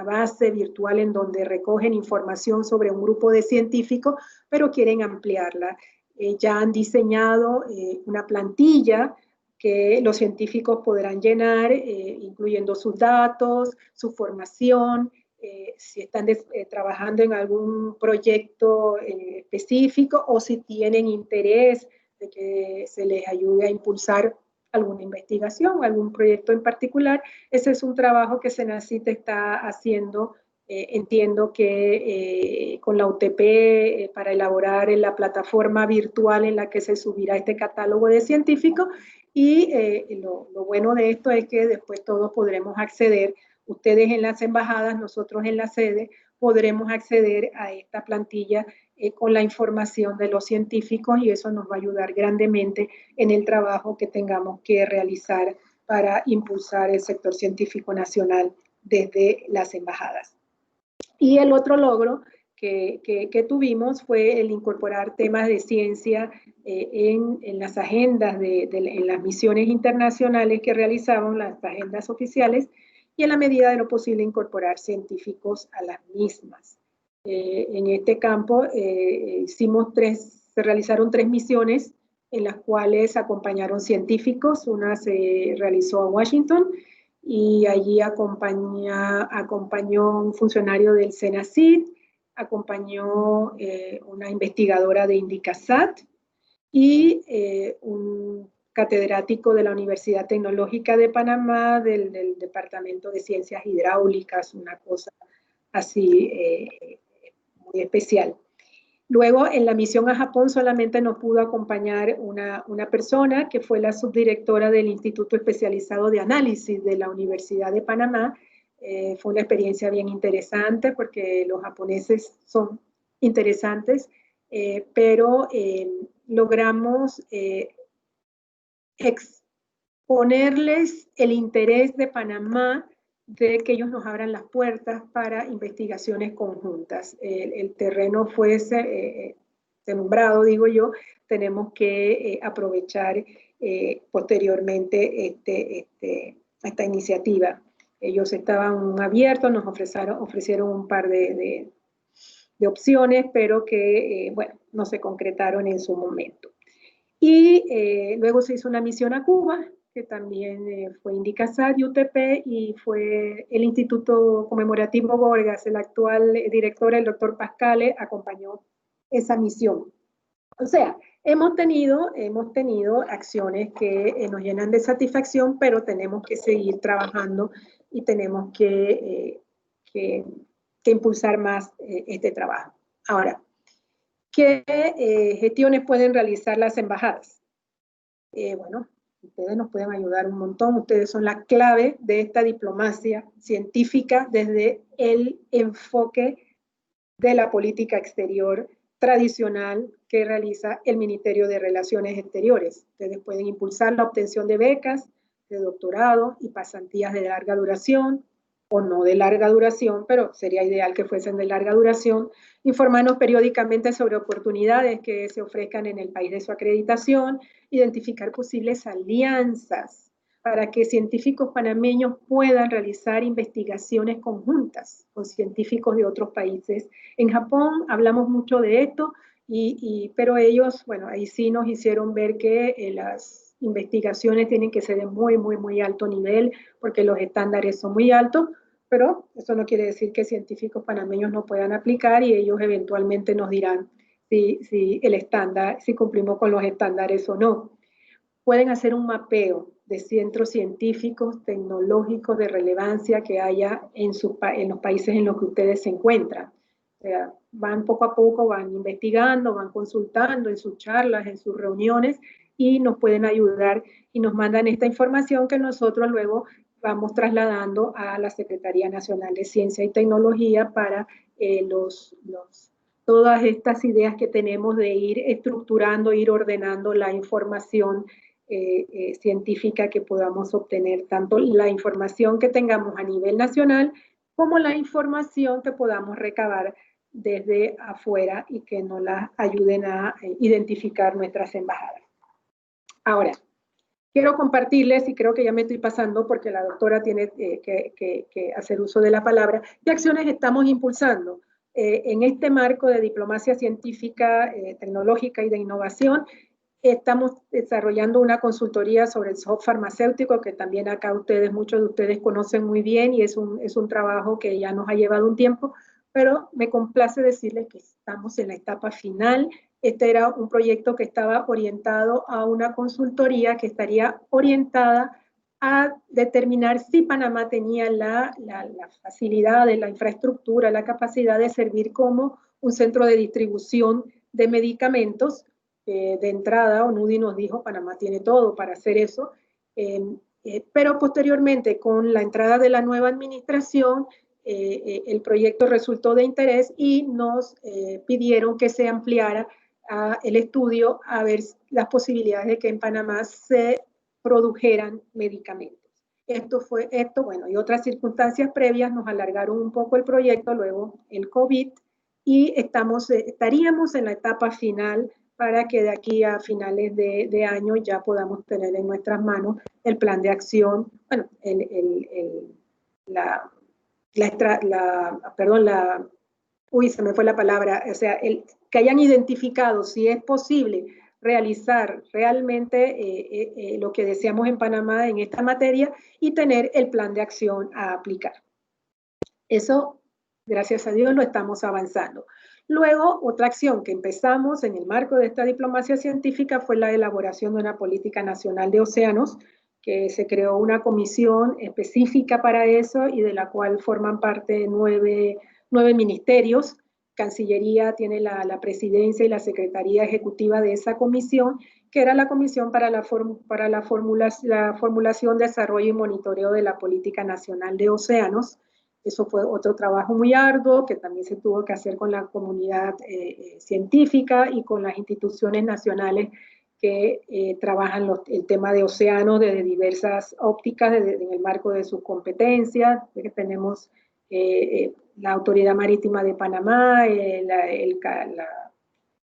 base virtual en donde recogen información sobre un grupo de científicos, pero quieren ampliarla. Ya han diseñado una plantilla que los científicos podrán llenar, incluyendo sus datos, su formación, si están trabajando en algún proyecto específico o si tienen interés de que se les ayude a impulsar alguna investigación, algún proyecto en particular. Ese es un trabajo que CENACYT está haciendo. Entiendo que con la UTP para elaborar en la plataforma virtual en la que se subirá este catálogo de científicos, y lo bueno de esto es que después todos podremos acceder, ustedes en las embajadas, nosotros en la sede, podremos acceder a esta plantilla con la información de los científicos, y eso nos va a ayudar grandemente en el trabajo que tengamos que realizar para impulsar el sector científico nacional desde las embajadas. Y el otro logro que tuvimos fue el incorporar temas de ciencia en las agendas, en las misiones internacionales que realizamos, las agendas oficiales, y en la medida de lo posible incorporar científicos a las mismas. En este campo se realizaron 3 misiones en las cuales acompañaron científicos. Una se realizó en Washington y allí acompañó un funcionario del CENACYT, acompañó una investigadora de INDICASAT y un catedrático de la Universidad Tecnológica de Panamá del Departamento de Ciencias Hidráulicas, una cosa así muy especial. Luego, en la misión a Japón solamente nos pudo acompañar una persona que fue la subdirectora del Instituto Especializado de Análisis de la Universidad de Panamá. Fue una experiencia bien interesante porque los japoneses son interesantes, pero logramos exponerles el interés de Panamá de que ellos nos abran las puertas para investigaciones conjuntas. El terreno fue sembrado, digo yo, tenemos que aprovechar posteriormente esta iniciativa. Ellos estaban abiertos, nos ofrecieron un par de opciones, pero que, bueno, no se concretaron en su momento. Y luego se hizo una misión a Cuba, que también fue Indicasat y UTP, y fue el Instituto Conmemorativo Borgas, el actual director, el doctor Pascale, acompañó esa misión. O sea, hemos tenido acciones que nos llenan de satisfacción, pero tenemos que seguir trabajando y tenemos que impulsar más este trabajo. Ahora, ¿qué gestiones pueden realizar las embajadas? Bueno, ustedes nos pueden ayudar un montón. Ustedes son la clave de esta diplomacia científica desde el enfoque de la política exterior tradicional que realiza el Ministerio de Relaciones Exteriores. Ustedes pueden impulsar la obtención de becas de doctorado y pasantías de larga duración, o no de larga duración, pero sería ideal que fuesen de larga duración, informarnos periódicamente sobre oportunidades que se ofrezcan en el país de su acreditación, identificar posibles alianzas para que científicos panameños puedan realizar investigaciones conjuntas con científicos de otros países. En Japón hablamos mucho de esto, pero ellos, bueno, ahí sí nos hicieron ver que las investigaciones tienen que ser de muy alto nivel, porque los estándares son muy altos, pero eso no quiere decir que científicos panameños no puedan aplicar, y ellos eventualmente nos dirán si el estándar, si cumplimos con los estándares o no. Pueden hacer un mapeo de centros científicos, tecnológicos de relevancia que haya en los países en los que ustedes se encuentran. O sea, van poco a poco, van investigando, van consultando en sus charlas, en sus reuniones, y nos pueden ayudar y nos mandan esta información que nosotros luego vamos trasladando a la Secretaría Nacional de Ciencia y Tecnología para todas estas ideas que tenemos de ir estructurando, ir ordenando la información científica que podamos obtener, tanto la información que tengamos a nivel nacional como la información que podamos recabar desde afuera y que nos la ayuden a identificar nuestras embajadas. Ahora, quiero compartirles, y creo que ya me estoy pasando porque la doctora tiene que hacer uso de la palabra, qué acciones estamos impulsando en este marco de diplomacia científica, tecnológica y de innovación. Estamos desarrollando una consultoría sobre el software farmacéutico, que también acá muchos de ustedes conocen muy bien, y es un trabajo que ya nos ha llevado un tiempo, pero me complace decirles que estamos en la etapa final. Este era un proyecto que estaba orientado a una consultoría que estaría orientada a determinar si Panamá tenía la facilidad, la infraestructura, la capacidad de servir como un centro de distribución de medicamentos. De entrada, ONUDI nos dijo, Panamá tiene todo para hacer eso, pero posteriormente, con la entrada de la nueva administración, el proyecto resultó de interés y nos pidieron que se ampliara el estudio a ver las posibilidades de que en Panamá se produjeran medicamentos. Bueno, y otras circunstancias previas nos alargaron un poco el proyecto, luego el COVID, y estaríamos en la etapa final para que de aquí a finales de año ya podamos tener en nuestras manos el plan de acción, bueno, se me fue la palabra, o sea, que hayan identificado si es posible realizar realmente lo que deseamos en Panamá en esta materia, y tener el plan de acción a aplicar. Eso, gracias a Dios, lo estamos avanzando. Luego, otra acción que empezamos en el marco de esta diplomacia científica fue la elaboración de una política nacional de océanos, que se creó una comisión específica para eso, y de la cual forman parte nueve ministerios. Cancillería tiene la presidencia y la secretaría ejecutiva de esa comisión, que era la comisión para la formulación, desarrollo y monitoreo de la política nacional de océanos. Eso fue otro trabajo muy arduo que también se tuvo que hacer con la comunidad científica y con las instituciones nacionales que trabajan el tema de océanos desde diversas ópticas, en el marco de sus competencias. Tenemos la Autoridad Marítima de Panamá,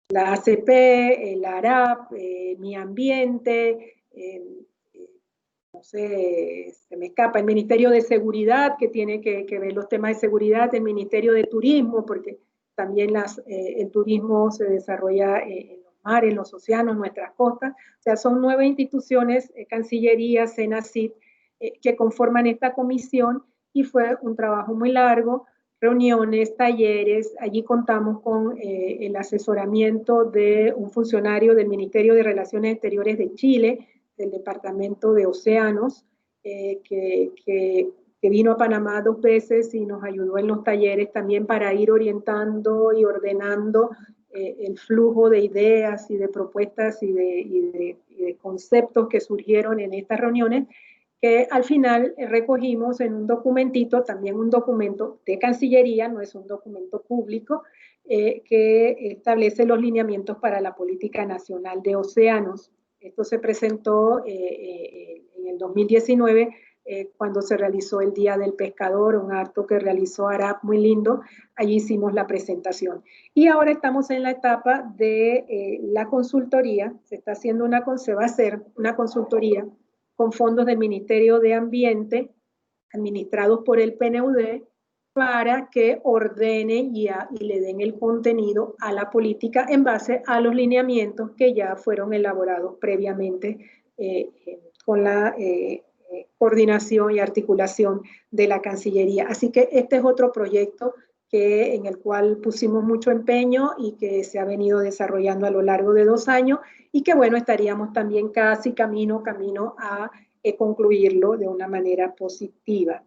la ACP, la ARAP, Mi Ambiente, no sé, se me escapa, el Ministerio de Seguridad, que tiene que ver los temas de seguridad, el Ministerio de Turismo, porque también el turismo se desarrolla en los mares, los océanos, nuestras costas. O sea, son 9 instituciones, Cancillería, CENACYT, que conforman esta comisión, y fue un trabajo muy largo, reuniones, talleres. Allí contamos con el asesoramiento de un funcionario del Ministerio de Relaciones Exteriores de Chile, del Departamento de Océanos, que vino a Panamá 2 veces y nos ayudó en los talleres también para ir orientando y ordenando el flujo de ideas y de propuestas y de conceptos que surgieron en estas reuniones, que al final recogimos en un documentito, también un documento de Cancillería, no es un documento público, que establece los lineamientos para la política nacional de océanos. Esto se presentó en el 2019, cuando se realizó el Día del Pescador, un acto que realizó ARAP muy lindo. Allí hicimos la presentación. Y ahora estamos en la etapa de la consultoría. Se va a hacer una consultoría con fondos del Ministerio de Ambiente, administrados por el PNUD, para que ordenen y le den el contenido a la política en base a los lineamientos que ya fueron elaborados previamente con la coordinación y articulación de la Cancillería. Así que este es otro proyecto en el cual pusimos mucho empeño y que se ha venido desarrollando a lo largo de 2 años, y que bueno, estaríamos también casi camino a concluirlo de una manera positiva.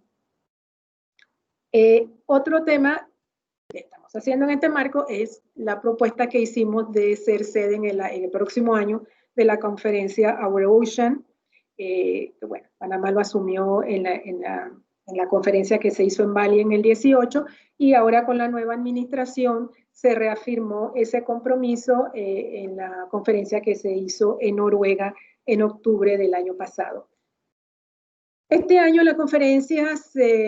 Otro tema que estamos haciendo en este marco es la propuesta que hicimos de ser sede en el próximo año de la conferencia Our Ocean, que bueno, Panamá lo asumió en la conferencia que se hizo en Bali en el 18, y ahora con la nueva administración se reafirmó ese compromiso en la conferencia que se hizo en Noruega en octubre del año pasado. Este año la conferencia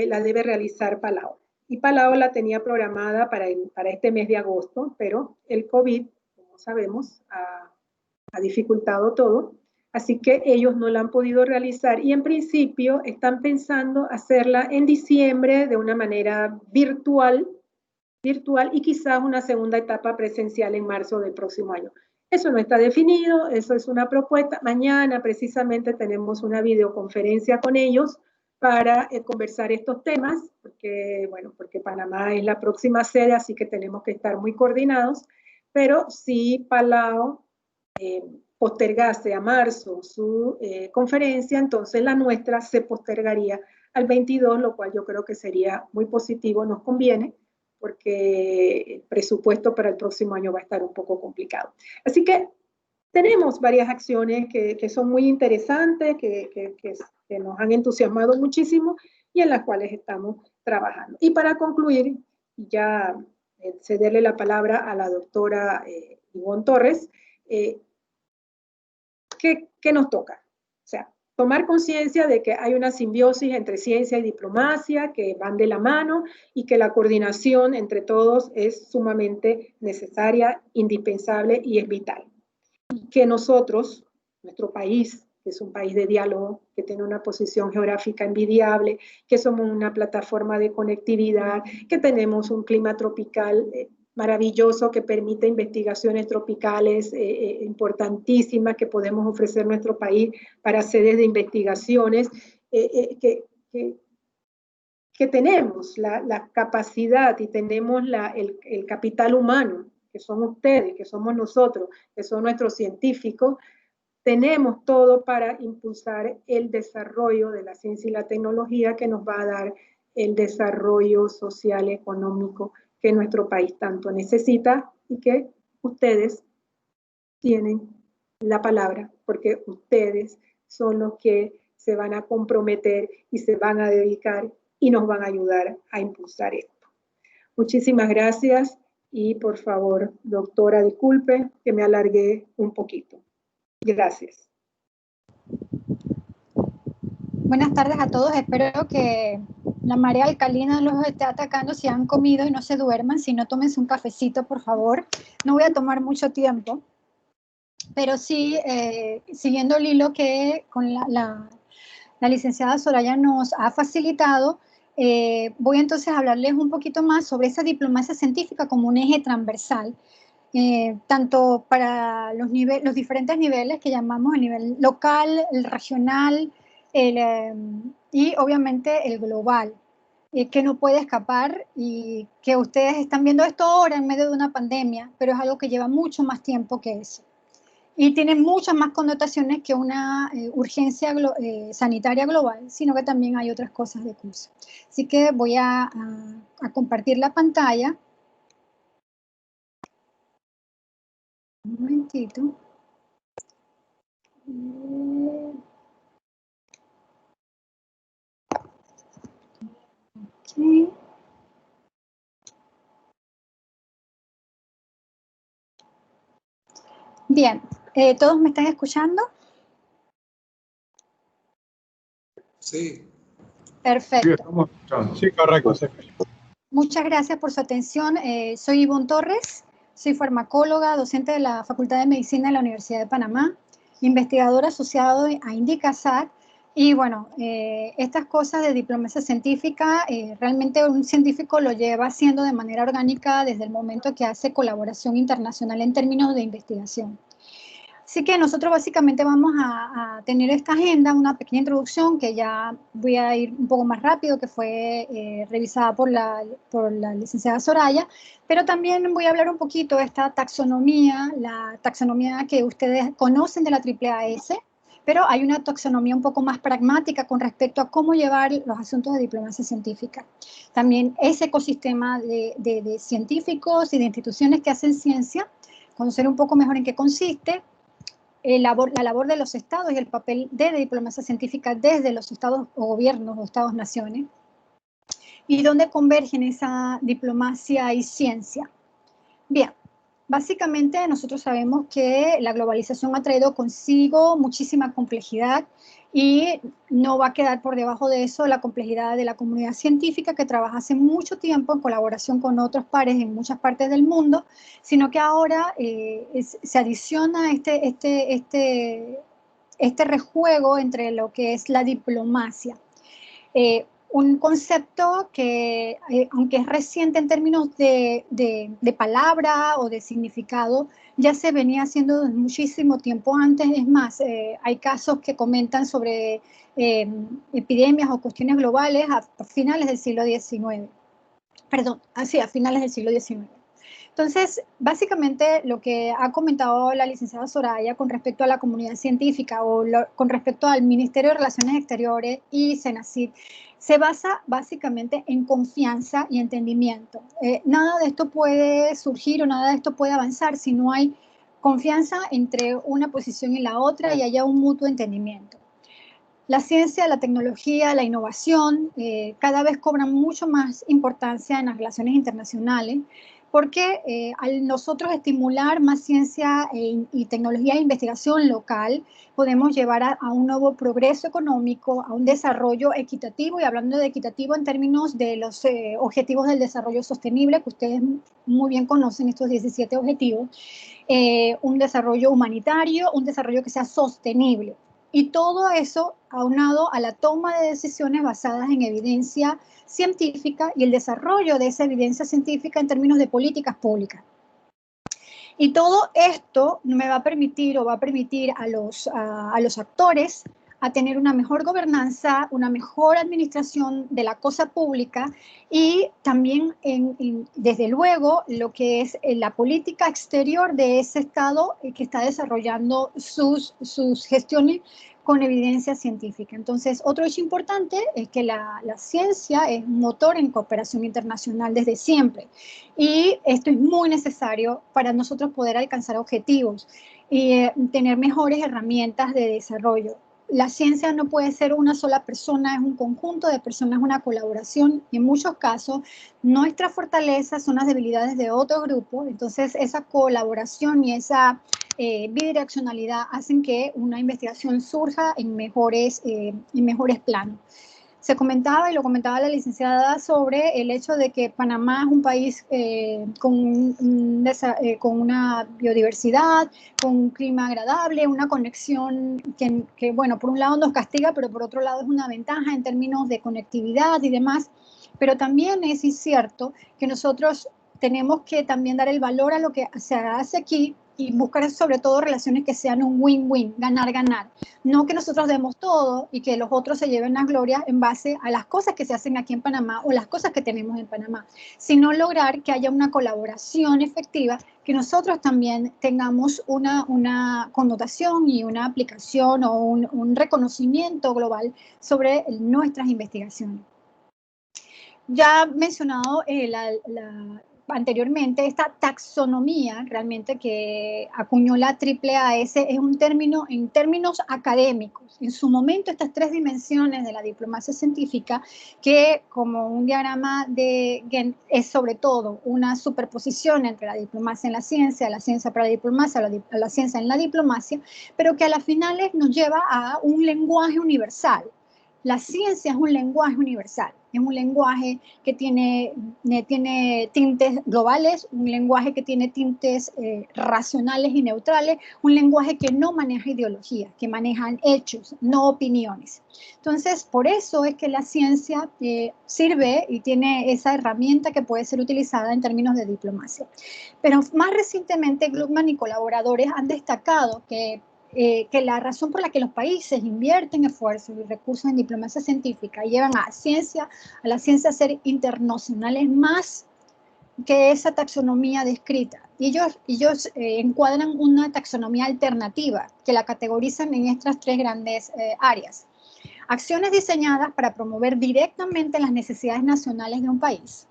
la debe realizar Palau, y Palau la tenía programada para este mes de agosto, pero el COVID, como sabemos, ha dificultado todo, así que ellos no la han podido realizar, y en principio están pensando hacerla en diciembre de una manera virtual, y quizás una segunda etapa presencial en marzo del próximo año. Eso no está definido, eso es una propuesta. Mañana precisamente tenemos una videoconferencia con ellos para conversar estos temas, porque Panamá es la próxima sede, así que tenemos que estar muy coordinados. Pero si Palau postergase a marzo su conferencia, entonces la nuestra se postergaría al 22, lo cual yo creo que sería muy positivo, nos conviene, porque el presupuesto para el próximo año va a estar un poco complicado. Así que tenemos varias acciones que son muy interesantes, que nos han entusiasmado muchísimo y en las cuales estamos trabajando. Y para concluir, ya cederle la palabra a la doctora Ivonne Torres, ¿qué nos toca? O sea, tomar conciencia de que hay una simbiosis entre ciencia y diplomacia, que van de la mano, y que la coordinación entre todos es sumamente necesaria, indispensable y es vital. Y que nosotros, nuestro país, que es un país de diálogo, que tiene una posición geográfica envidiable, que somos una plataforma de conectividad, que tenemos un clima tropical maravilloso que permite investigaciones tropicales importantísimas que podemos ofrecer nuestro país para sedes de investigaciones, que tenemos la capacidad y tenemos el capital humano, que son ustedes, que somos nosotros, que son nuestros científicos. Tenemos todo para impulsar el desarrollo de la ciencia y la tecnología, que nos va a dar el desarrollo social, económico, que nuestro país tanto necesita, y que ustedes tienen la palabra, porque ustedes son los que se van a comprometer y se van a dedicar y nos van a ayudar a impulsar esto. Muchísimas gracias, y por favor, doctora, disculpe que me alargué un poquito. Gracias. Buenas tardes a todos. Espero que la marea alcalina no los esté atacando. Si han comido y no se duerman, si no, tómense un cafecito, por favor. No voy a tomar mucho tiempo, pero sí, siguiendo el hilo que con la licenciada Soraya nos ha facilitado, voy entonces a hablarles un poquito más sobre esa diplomacia científica como un eje transversal tanto para los diferentes niveles que llamamos el nivel local, el regional, y obviamente el global, que no puede escapar y que ustedes están viendo esto ahora en medio de una pandemia, pero es algo que lleva mucho más tiempo que eso. Y tiene muchas más connotaciones que una urgencia sanitaria global, sino que también hay otras cosas de curso. Así que voy a compartir la pantalla. Un momentito. Okay. Bien, ¿todos me están escuchando? Sí. Perfecto. Sí, estamos escuchando. Sí, correcto. Sí. Muchas gracias por su atención. Soy Ivonne Torres, soy farmacóloga, docente de la Facultad de Medicina de la Universidad de Panamá, investigadora asociado a INDICASAT. Y bueno, estas cosas de diplomacia científica, realmente un científico lo lleva haciendo de manera orgánica desde el momento que hace colaboración internacional en términos de investigación. Así que nosotros básicamente vamos a tener esta agenda, una pequeña introducción que ya voy a ir un poco más rápido, que fue revisada por la licenciada Soraya, pero también voy a hablar un poquito de esta taxonomía, la taxonomía que ustedes conocen de la AAAS, pero hay una taxonomía un poco más pragmática con respecto a cómo llevar los asuntos de diplomacia científica. También ese ecosistema de científicos y de instituciones que hacen ciencia, conocer un poco mejor en qué consiste, la labor de los estados y el papel de diplomacia científica desde los estados o gobiernos o estados-naciones, y dónde convergen esa diplomacia y ciencia. Bien, básicamente nosotros sabemos que la globalización ha traído consigo muchísima complejidad y no va a quedar por debajo de eso la complejidad de la comunidad científica que trabaja hace mucho tiempo en colaboración con otros pares en muchas partes del mundo, sino que ahora se adiciona este rejuego entre lo que es la diplomacia. Un concepto que, aunque es reciente en términos de palabra o de significado, ya se venía haciendo desde muchísimo tiempo antes. Es más, hay casos que comentan sobre epidemias o cuestiones globales a finales del siglo XIX. Perdón, así, a finales del siglo XIX. Entonces, básicamente lo que ha comentado la licenciada Soraya con respecto a la comunidad científica o con respecto al Ministerio de Relaciones Exteriores y CENACYT, se basa básicamente en confianza y entendimiento. Nada de esto puede surgir o nada de esto puede avanzar si no hay confianza entre una posición y la otra y haya un mutuo entendimiento. La ciencia, la tecnología, la innovación cada vez cobran mucho más importancia en las relaciones internacionales, porque al nosotros estimular más ciencia y tecnología e investigación local, podemos llevar a un nuevo progreso económico, a un desarrollo equitativo, y hablando de equitativo en términos de los objetivos del desarrollo sostenible, que ustedes muy bien conocen, estos 17 objetivos, un desarrollo humanitario, un desarrollo que sea sostenible. Y todo eso aunado a la toma de decisiones basadas en evidencia científica y el desarrollo de esa evidencia científica en términos de políticas públicas. Y todo esto me va a permitir o va a permitir a los actores a tener una mejor gobernanza, una mejor administración de la cosa pública y también, desde luego, lo que es la política exterior de ese Estado que está desarrollando sus gestiones con evidencia científica. Entonces, otro hecho importante es que la ciencia es un motor en cooperación internacional desde siempre. Y esto es muy necesario para nosotros poder alcanzar objetivos y tener mejores herramientas de desarrollo. La ciencia no puede ser una sola persona, es un conjunto de personas, una colaboración. Y en muchos casos, nuestras fortalezas son las debilidades de otro grupo. Entonces, esa colaboración y esa bidireccionalidad hacen que una investigación surja en mejores planos. Se comentaba, y lo comentaba la licenciada, sobre el hecho de que Panamá es un país con una biodiversidad, con un clima agradable, una conexión que, bueno, por un lado nos castiga, pero por otro lado es una ventaja en términos de conectividad y demás. Pero también es cierto que nosotros tenemos que también dar el valor a lo que se hace aquí y buscar sobre todo relaciones que sean un win-win, ganar-ganar. No que nosotros demos todo y que los otros se lleven las glorias en base a las cosas que se hacen aquí en Panamá o las cosas que tenemos en Panamá, sino lograr que haya una colaboración efectiva, que nosotros también tengamos una connotación y una aplicación o un reconocimiento global sobre nuestras investigaciones. Ya mencionado anteriormente, esta taxonomía realmente que acuñó la AAAS es un término en términos académicos. En su momento, estas 3 dimensiones de la diplomacia científica, que como un diagrama de Gantt es sobre todo una superposición entre la diplomacia en la ciencia para la diplomacia, la ciencia en la diplomacia, pero que a las finales nos lleva a un lenguaje universal. La ciencia es un lenguaje universal, es un lenguaje que tiene tintes globales, un lenguaje que tiene tintes racionales y neutrales, un lenguaje que no maneja ideologías, que manejan hechos, no opiniones. Entonces, por eso es que la ciencia sirve y tiene esa herramienta que puede ser utilizada en términos de diplomacia. Pero más recientemente, Gluckman y colaboradores han destacado que la razón por la que los países invierten esfuerzos y recursos en diplomacia científica y llevan a la ciencia a ser internacionales más que esa taxonomía descrita. Y ellos encuadran una taxonomía alternativa que la categorizan en estas 3 grandes áreas. Acciones diseñadas para promover directamente las necesidades nacionales de un país.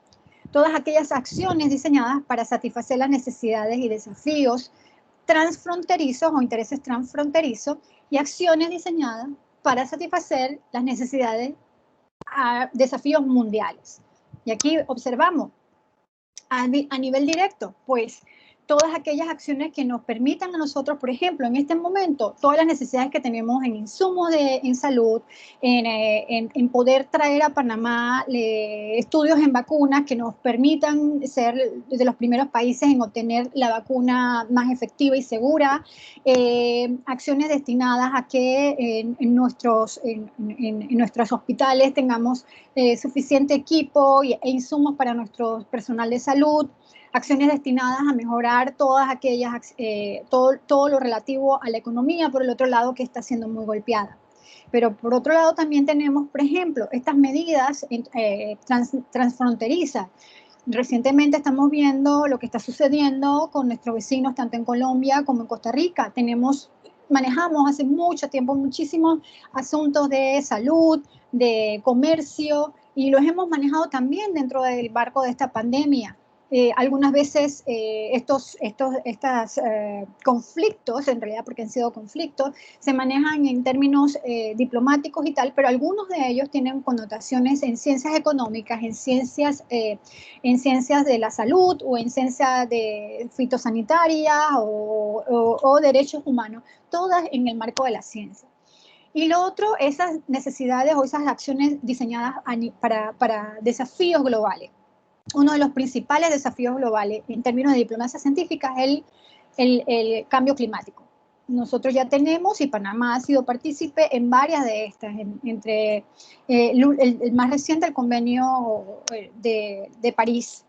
Todas aquellas acciones diseñadas para satisfacer las necesidades y desafíos transfronterizos o intereses transfronterizos, y acciones diseñadas para satisfacer las necesidades a desafíos mundiales. Y aquí observamos a nivel directo, pues todas aquellas acciones que nos permitan a nosotros, por ejemplo, en este momento, todas las necesidades que tenemos en insumos en salud, en poder traer a Panamá estudios en vacunas que nos permitan ser de los primeros países en obtener la vacuna más efectiva y segura, acciones destinadas a que en nuestros hospitales tengamos suficiente equipo e insumos para nuestro personal de salud, acciones destinadas a mejorar todas aquellas, todo lo relativo a la economía, por el otro lado, que está siendo muy golpeada. Pero por otro lado también tenemos, por ejemplo, estas medidas transfronterizas. Recientemente estamos viendo lo que está sucediendo con nuestros vecinos, tanto en Colombia como en Costa Rica. Manejamos hace mucho tiempo muchísimos asuntos de salud, de comercio, y los hemos manejado también dentro del marco de esta pandemia. Algunas veces estos conflictos, en realidad porque han sido conflictos, se manejan en términos diplomáticos y tal, pero algunos de ellos tienen connotaciones en ciencias económicas, en ciencias de la salud o en ciencias de fitosanitaria o derechos humanos, todas en el marco de la ciencia. Y lo otro, esas necesidades o esas acciones diseñadas para desafíos globales. Uno de los principales desafíos globales en términos de diplomacia científica es el cambio climático. Nosotros ya tenemos, y Panamá ha sido partícipe en varias de estas, entre el más reciente, el convenio de París.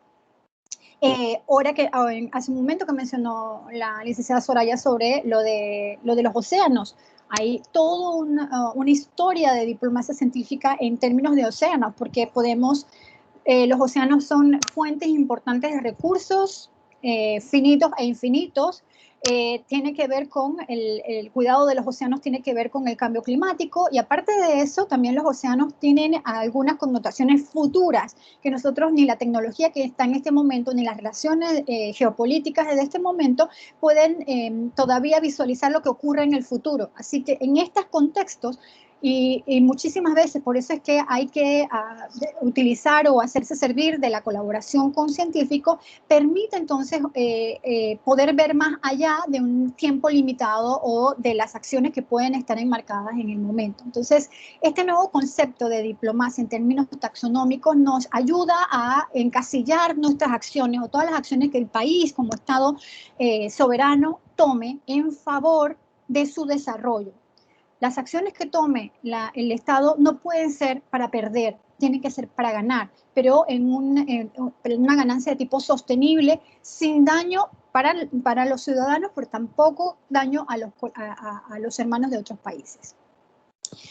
Ahora que hace un momento que mencionó la licenciada Soraya sobre lo de los océanos, hay toda una historia de diplomacia científica en términos de océanos, porque los océanos son fuentes importantes de recursos finitos e infinitos. Tiene que ver con el cuidado de los océanos, tiene que ver con el cambio climático, y aparte de eso, también los océanos tienen algunas connotaciones futuras que nosotros, ni la tecnología que está en este momento, ni las relaciones geopolíticas de este momento pueden todavía visualizar lo que ocurre en el futuro. Así que en estos contextos, y muchísimas veces, por eso es que hay que utilizar o hacerse servir de la colaboración con científicos, permite entonces poder ver más allá de un tiempo limitado o de las acciones que pueden estar enmarcadas en el momento. Entonces, este nuevo concepto de diplomacia en términos taxonómicos nos ayuda a encasillar nuestras acciones o todas las acciones que el país como Estado soberano tome en favor de su desarrollo. Las acciones que tome el Estado no pueden ser para perder, tiene que ser para ganar, pero en una ganancia de tipo sostenible, sin daño para los ciudadanos, pero tampoco daño a los hermanos de otros países.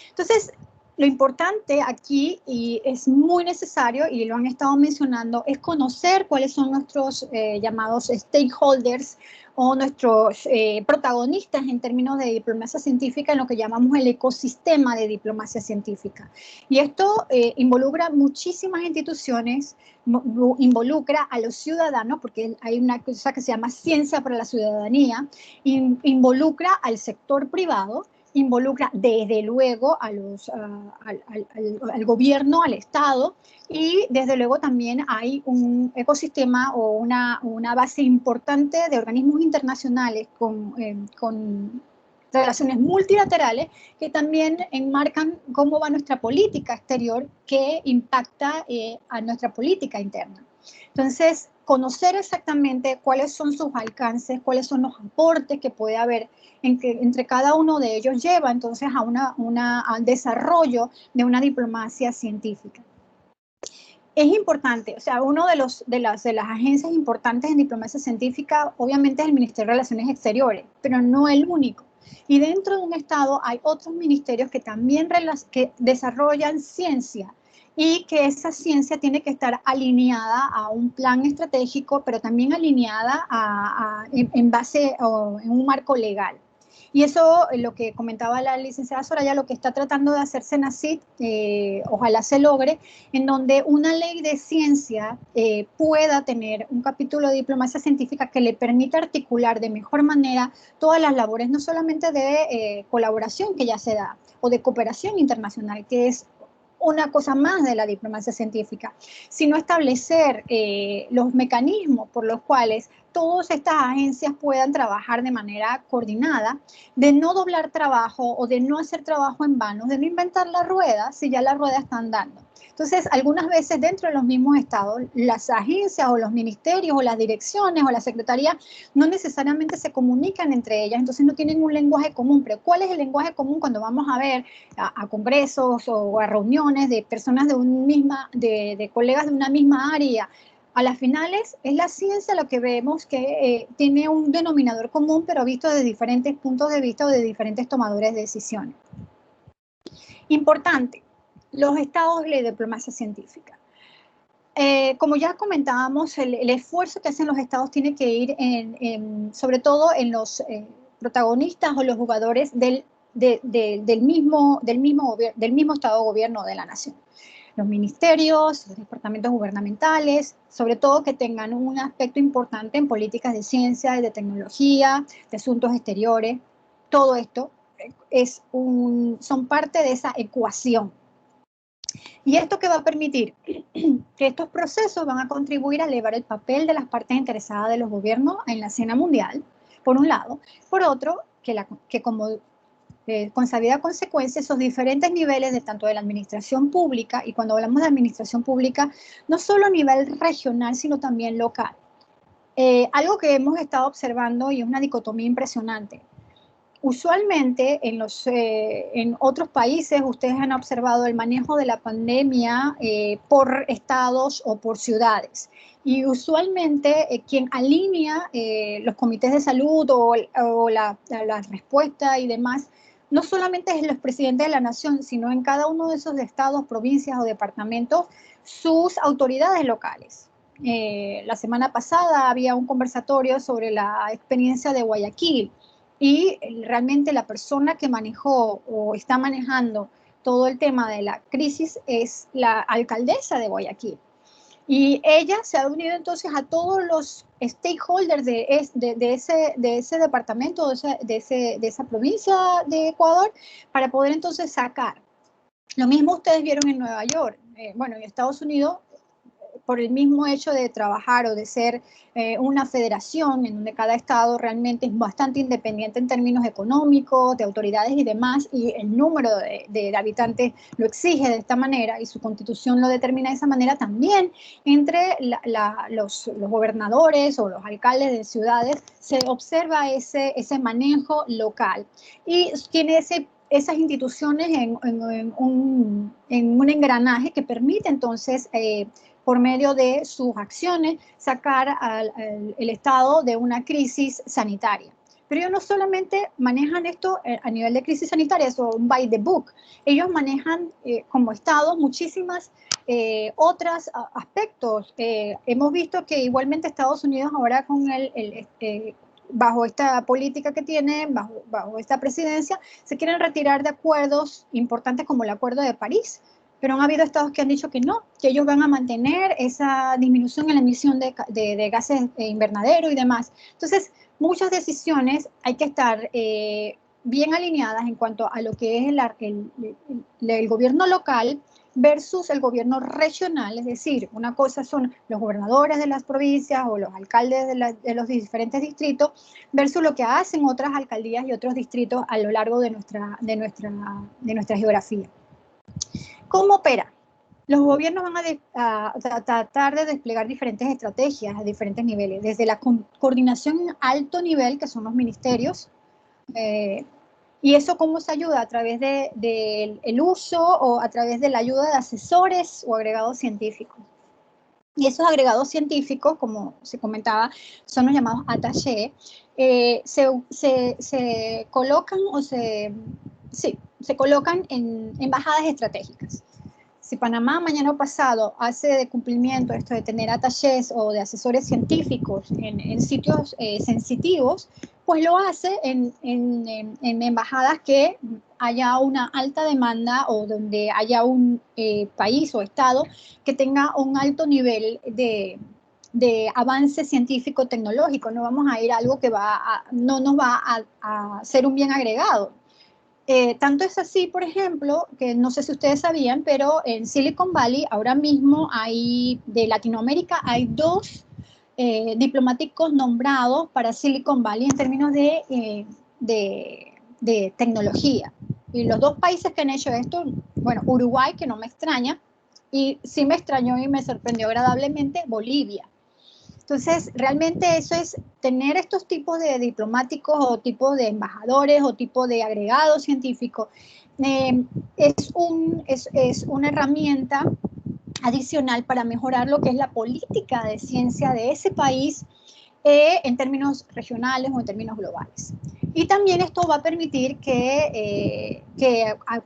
Entonces, lo importante aquí, y es muy necesario, y lo han estado mencionando, es conocer cuáles son nuestros llamados stakeholders o nuestros protagonistas en términos de diplomacia científica, en lo que llamamos el ecosistema de diplomacia científica. Y esto involucra muchísimas instituciones, involucra a los ciudadanos, porque hay una cosa que se llama ciencia para la ciudadanía, involucra al sector privado, involucra desde luego al gobierno, al Estado, y desde luego también hay un ecosistema o una base importante de organismos internacionales con relaciones multilaterales que también enmarcan cómo va nuestra política exterior que impacta a nuestra política interna. Entonces, conocer exactamente cuáles son sus alcances, cuáles son los aportes que puede haber entre cada uno de ellos lleva entonces al desarrollo de una diplomacia científica. Es importante, o sea, uno de las agencias importantes en diplomacia científica obviamente es el Ministerio de Relaciones Exteriores, pero no el único. Y dentro de un Estado hay otros ministerios que también desarrollan ciencia, y que esa ciencia tiene que estar alineada a un plan estratégico, pero también alineada en base o en un marco legal. Y eso, lo que comentaba la licenciada Soraya, lo que está tratando de hacer CENACYT, ojalá se logre, en donde una ley de ciencia pueda tener un capítulo de diplomacia científica que le permita articular de mejor manera todas las labores, no solamente de colaboración que ya se da, o de cooperación internacional, que es una cosa más de la diplomacia científica, sino establecer los mecanismos por los cuales todas estas agencias puedan trabajar de manera coordinada, de no doblar trabajo o de no hacer trabajo en vano, de no inventar la rueda si ya la rueda está andando. Entonces, algunas veces dentro de los mismos estados, las agencias o los ministerios o las direcciones o la secretaría no necesariamente se comunican entre ellas, entonces no tienen un lenguaje común. Pero ¿cuál es el lenguaje común cuando vamos a ver a congresos o a reuniones de personas de colegas de una misma área? A las finales es la ciencia lo que vemos que tiene un denominador común, pero visto desde diferentes puntos de vista o de diferentes tomadores de decisiones. Importante, los estados de la diplomacia científica. Como ya comentábamos, el esfuerzo que hacen los estados tiene que ir sobre todo en los protagonistas o los jugadores del mismo estado de gobierno de la nación. Los ministerios, los departamentos gubernamentales, sobre todo que tengan un aspecto importante en políticas de ciencia, de tecnología, de asuntos exteriores. Todo esto son parte de esa ecuación. ¿Y esto qué va a permitir? Que estos procesos van a contribuir a elevar el papel de las partes interesadas de los gobiernos en la escena mundial, por un lado. Por otro, que como con sabida consecuencia, esos diferentes niveles de tanto de la administración pública, y cuando hablamos de administración pública, no solo a nivel regional, sino también local. Algo que hemos estado observando y es una dicotomía impresionante. Usualmente en otros países ustedes han observado el manejo de la pandemia por estados o por ciudades. Y usualmente quien alinea los comités de salud o la respuesta y demás, no solamente es los presidentes de la nación, sino en cada uno de esos estados, provincias o departamentos, sus autoridades locales. La semana pasada había un conversatorio sobre la experiencia de Guayaquil, y realmente la persona que manejó o está manejando todo el tema de la crisis es la alcaldesa de Guayaquil. Y ella se ha unido entonces a todos los stakeholders de ese departamento, de esa provincia de Ecuador, para poder entonces sacar. Lo mismo ustedes vieron en Nueva York. Bueno, en Estados Unidos, por el mismo hecho de trabajar o de ser una federación en donde cada estado realmente es bastante independiente en términos económicos, de autoridades y demás, y el número de habitantes lo exige de esta manera y su constitución lo determina de esa manera, también entre los gobernadores o los alcaldes de ciudades se observa ese manejo local y tiene esas instituciones en un engranaje que permite entonces, por medio de sus acciones, sacar el Estado de una crisis sanitaria. Pero ellos no solamente manejan esto a nivel de crisis sanitaria, eso un by the book. Ellos manejan como Estado muchísimas otros aspectos. Hemos visto que igualmente Estados Unidos ahora con bajo esta política que tienen, bajo esta presidencia, se quieren retirar de acuerdos importantes como el Acuerdo de París, pero han habido estados que han dicho que no, que ellos van a mantener esa disminución en la emisión de gases invernadero y demás. Entonces, muchas decisiones hay que estar bien alineadas en cuanto a lo que es el gobierno local versus el gobierno regional, es decir, una cosa son los gobernadores de las provincias o los alcaldes de los diferentes distritos versus lo que hacen otras alcaldías y otros distritos a lo largo de nuestra geografía. ¿Cómo opera? Los gobiernos van a tratar de desplegar diferentes estrategias a diferentes niveles, desde la coordinación en alto nivel, que son los ministerios, y eso cómo se ayuda a través del uso o a través de la ayuda de asesores o agregados científicos. Y esos agregados científicos, como se comentaba, son los llamados attachés, se colocan se colocan en embajadas estratégicas. Si Panamá mañana pasado hace de cumplimiento esto de tener attachés o de asesores científicos en sitios sensitivos, pues lo hace en embajadas que haya una alta demanda o donde haya un país o estado que tenga un alto nivel de avance científico-tecnológico. No vamos a ir a algo que no nos va a ser un bien agregado. Tanto es así, por ejemplo, que no sé si ustedes sabían, pero en Silicon Valley ahora mismo de Latinoamérica hay 2 diplomáticos nombrados para Silicon Valley en términos de tecnología. Y los 2 países que han hecho esto, bueno, Uruguay, que no me extraña, y sí me extrañó y me sorprendió agradablemente, Bolivia. Entonces, realmente eso es tener estos tipos de diplomáticos o tipos de embajadores o tipos de agregados científicos. Es una herramienta adicional para mejorar lo que es la política de ciencia de ese país en términos regionales o en términos globales. Y también esto va a permitir que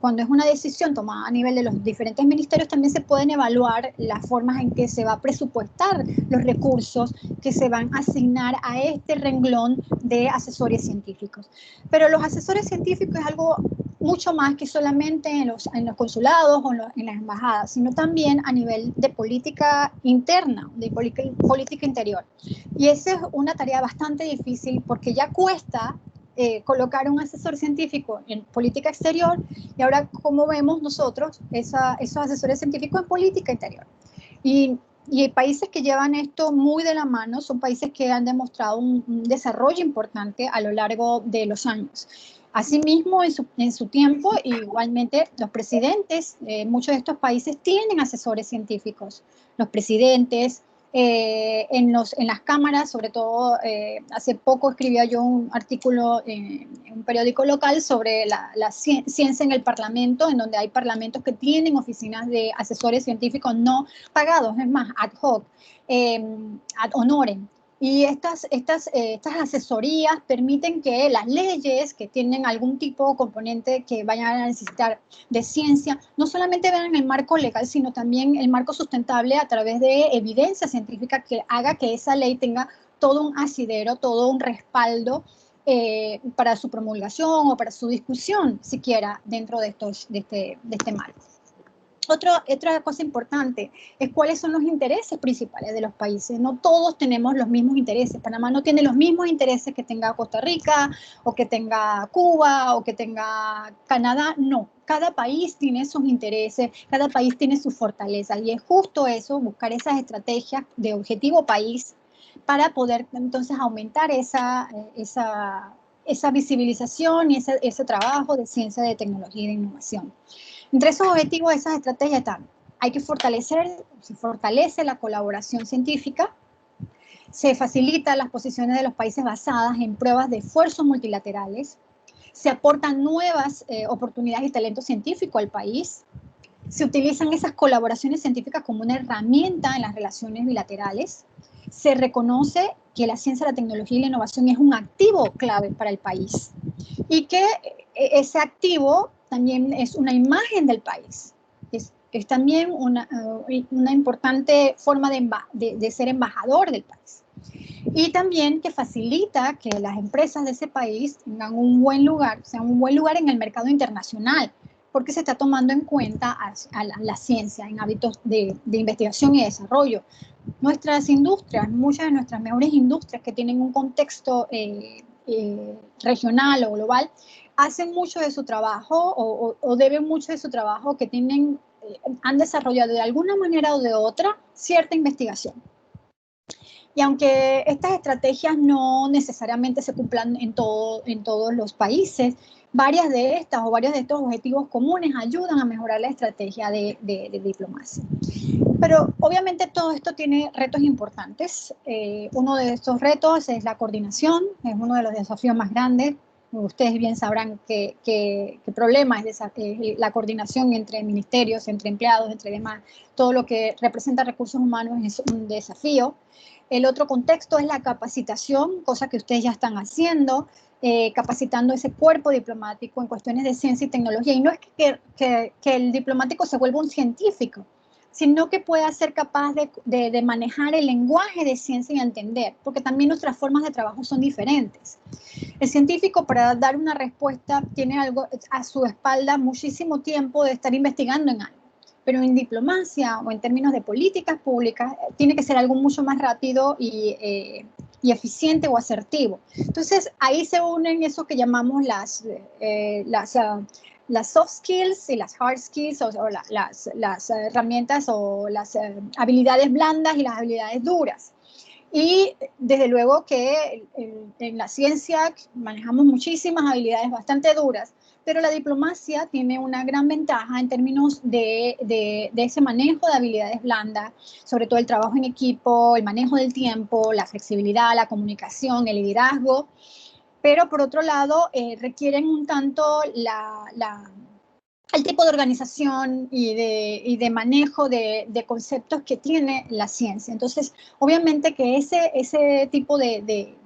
cuando es una decisión tomada a nivel de los diferentes ministerios, también se pueden evaluar las formas en que se va a presupuestar los recursos que se van a asignar a este renglón de asesores científicos. Pero los asesores científicos es algo mucho más que solamente en los consulados o en las embajadas, sino también a nivel de política interna, de política interior. Y esa es una tarea bastante difícil porque ya cuesta colocar un asesor científico en política exterior y ahora como vemos nosotros esos asesores científicos en política interior. Y países que llevan esto muy de la mano son países que han demostrado un desarrollo importante a lo largo de los años. Asimismo, en su tiempo, igualmente los presidentes, muchos de estos países tienen asesores científicos. Los presidentes, en las cámaras, sobre todo, hace poco escribía yo un artículo en un periódico local sobre la ciencia en el Parlamento, en donde hay parlamentos que tienen oficinas de asesores científicos no pagados, es más, ad hoc, ad honorem. Y estas asesorías permiten que las leyes que tienen algún tipo de componente que vayan a necesitar de ciencia, no solamente vean el marco legal, sino también el marco sustentable a través de evidencia científica que haga que esa ley tenga todo un asidero, todo un respaldo para su promulgación o para su discusión, siquiera dentro de este marco. Otra cosa importante es cuáles son los intereses principales de los países. No todos tenemos los mismos intereses. Panamá no tiene los mismos intereses que tenga Costa Rica, o que tenga Cuba, o que tenga Canadá. No, cada país tiene sus intereses, cada país tiene sus fortalezas. Y es justo eso, buscar esas estrategias de objetivo país para poder entonces aumentar esa visibilización y ese trabajo de ciencia, de tecnología y de innovación. Entre esos objetivos, esas estrategias están, se fortalece la colaboración científica, se facilita las posiciones de los países basadas en pruebas de esfuerzos multilaterales, se aportan nuevas oportunidades y talento científico al país, se utilizan esas colaboraciones científicas como una herramienta en las relaciones bilaterales, se reconoce que la ciencia, la tecnología y la innovación es un activo clave para el país y que ese activo también es una imagen del país. Es también una importante forma de ser embajador del país. Y también que facilita que las empresas de ese país tengan un buen lugar, sean un buen lugar en el mercado internacional, porque se está tomando en cuenta a la ciencia en hábitos de investigación y desarrollo. Nuestras industrias, muchas de nuestras mejores industrias que tienen un contexto regional o global, hacen mucho de su trabajo o deben mucho de su trabajo que tienen, han desarrollado de alguna manera o de otra cierta investigación. Y aunque estas estrategias no necesariamente se cumplan en todos los países, varias de estas o varios de estos objetivos comunes ayudan a mejorar la estrategia de diplomacia. Pero obviamente todo esto tiene retos importantes. Uno de estos retos es la coordinación, es uno de los desafíos más grandes. Ustedes bien sabrán qué problema es la coordinación entre ministerios, entre empleados, entre demás. Todo lo que representa recursos humanos es un desafío. El otro contexto es la capacitación, cosa que ustedes ya están haciendo, capacitando ese cuerpo diplomático en cuestiones de ciencia y tecnología. Y no es que el diplomático se vuelva un científico, sino que pueda ser capaz de manejar el lenguaje de ciencia y entender, porque también nuestras formas de trabajo son diferentes. El científico, para dar una respuesta, tiene algo a su espalda muchísimo tiempo de estar investigando en algo. Pero en diplomacia o en términos de políticas públicas tiene que ser algo mucho más rápido y eficiente o asertivo. Entonces, ahí se unen eso que llamamos las soft skills y las hard skills, o las herramientas o las habilidades blandas y las habilidades duras. Y desde luego que en la ciencia manejamos muchísimas habilidades bastante duras, pero la diplomacia tiene una gran ventaja en términos de ese manejo de habilidades blandas, sobre todo el trabajo en equipo, el manejo del tiempo, la flexibilidad, la comunicación, el liderazgo, pero por otro lado requieren un tanto el tipo de organización y de manejo de conceptos que tiene la ciencia. Entonces, obviamente que ese tipo de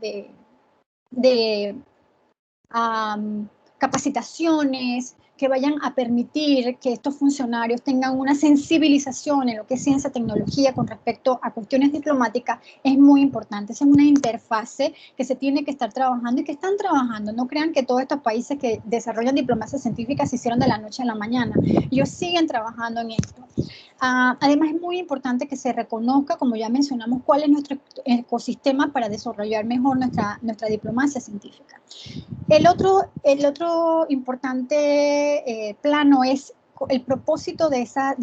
capacitaciones que vayan a permitir que estos funcionarios tengan una sensibilización en lo que es ciencia y tecnología con respecto a cuestiones diplomáticas es muy importante. Esa es una interfase que se tiene que estar trabajando y que están trabajando. No crean que todos estos países que desarrollan diplomacia científica se hicieron de la noche a la mañana. Ellos siguen trabajando en esto. Además, es muy importante que se reconozca, como ya mencionamos, cuál es nuestro ecosistema para desarrollar mejor nuestra diplomacia científica. El otro importante plano es el propósito de esa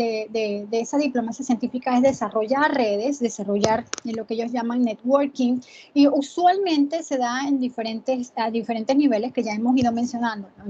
diplomacia científica es desarrollar redes, desarrollar lo que ellos llaman networking, y usualmente se da a diferentes niveles que ya hemos ido mencionando, ¿no?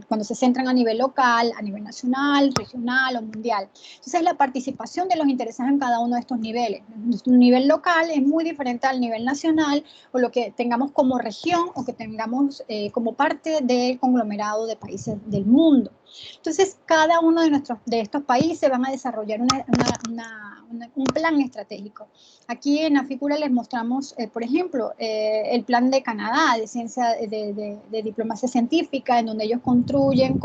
Cuando se centran a nivel local, a nivel nacional, regional o mundial. Entonces, la participación de los interesados en cada uno de estos niveles. Un nivel local es muy diferente al nivel nacional o lo que tengamos como región o que tengamos como parte del conglomerado de países del mundo. Entonces, cada uno de estos países van a desarrollar un plan estratégico. Aquí en la figura les mostramos, por ejemplo, el plan de Canadá de ciencia de diplomacia científica, en donde ellos construyen,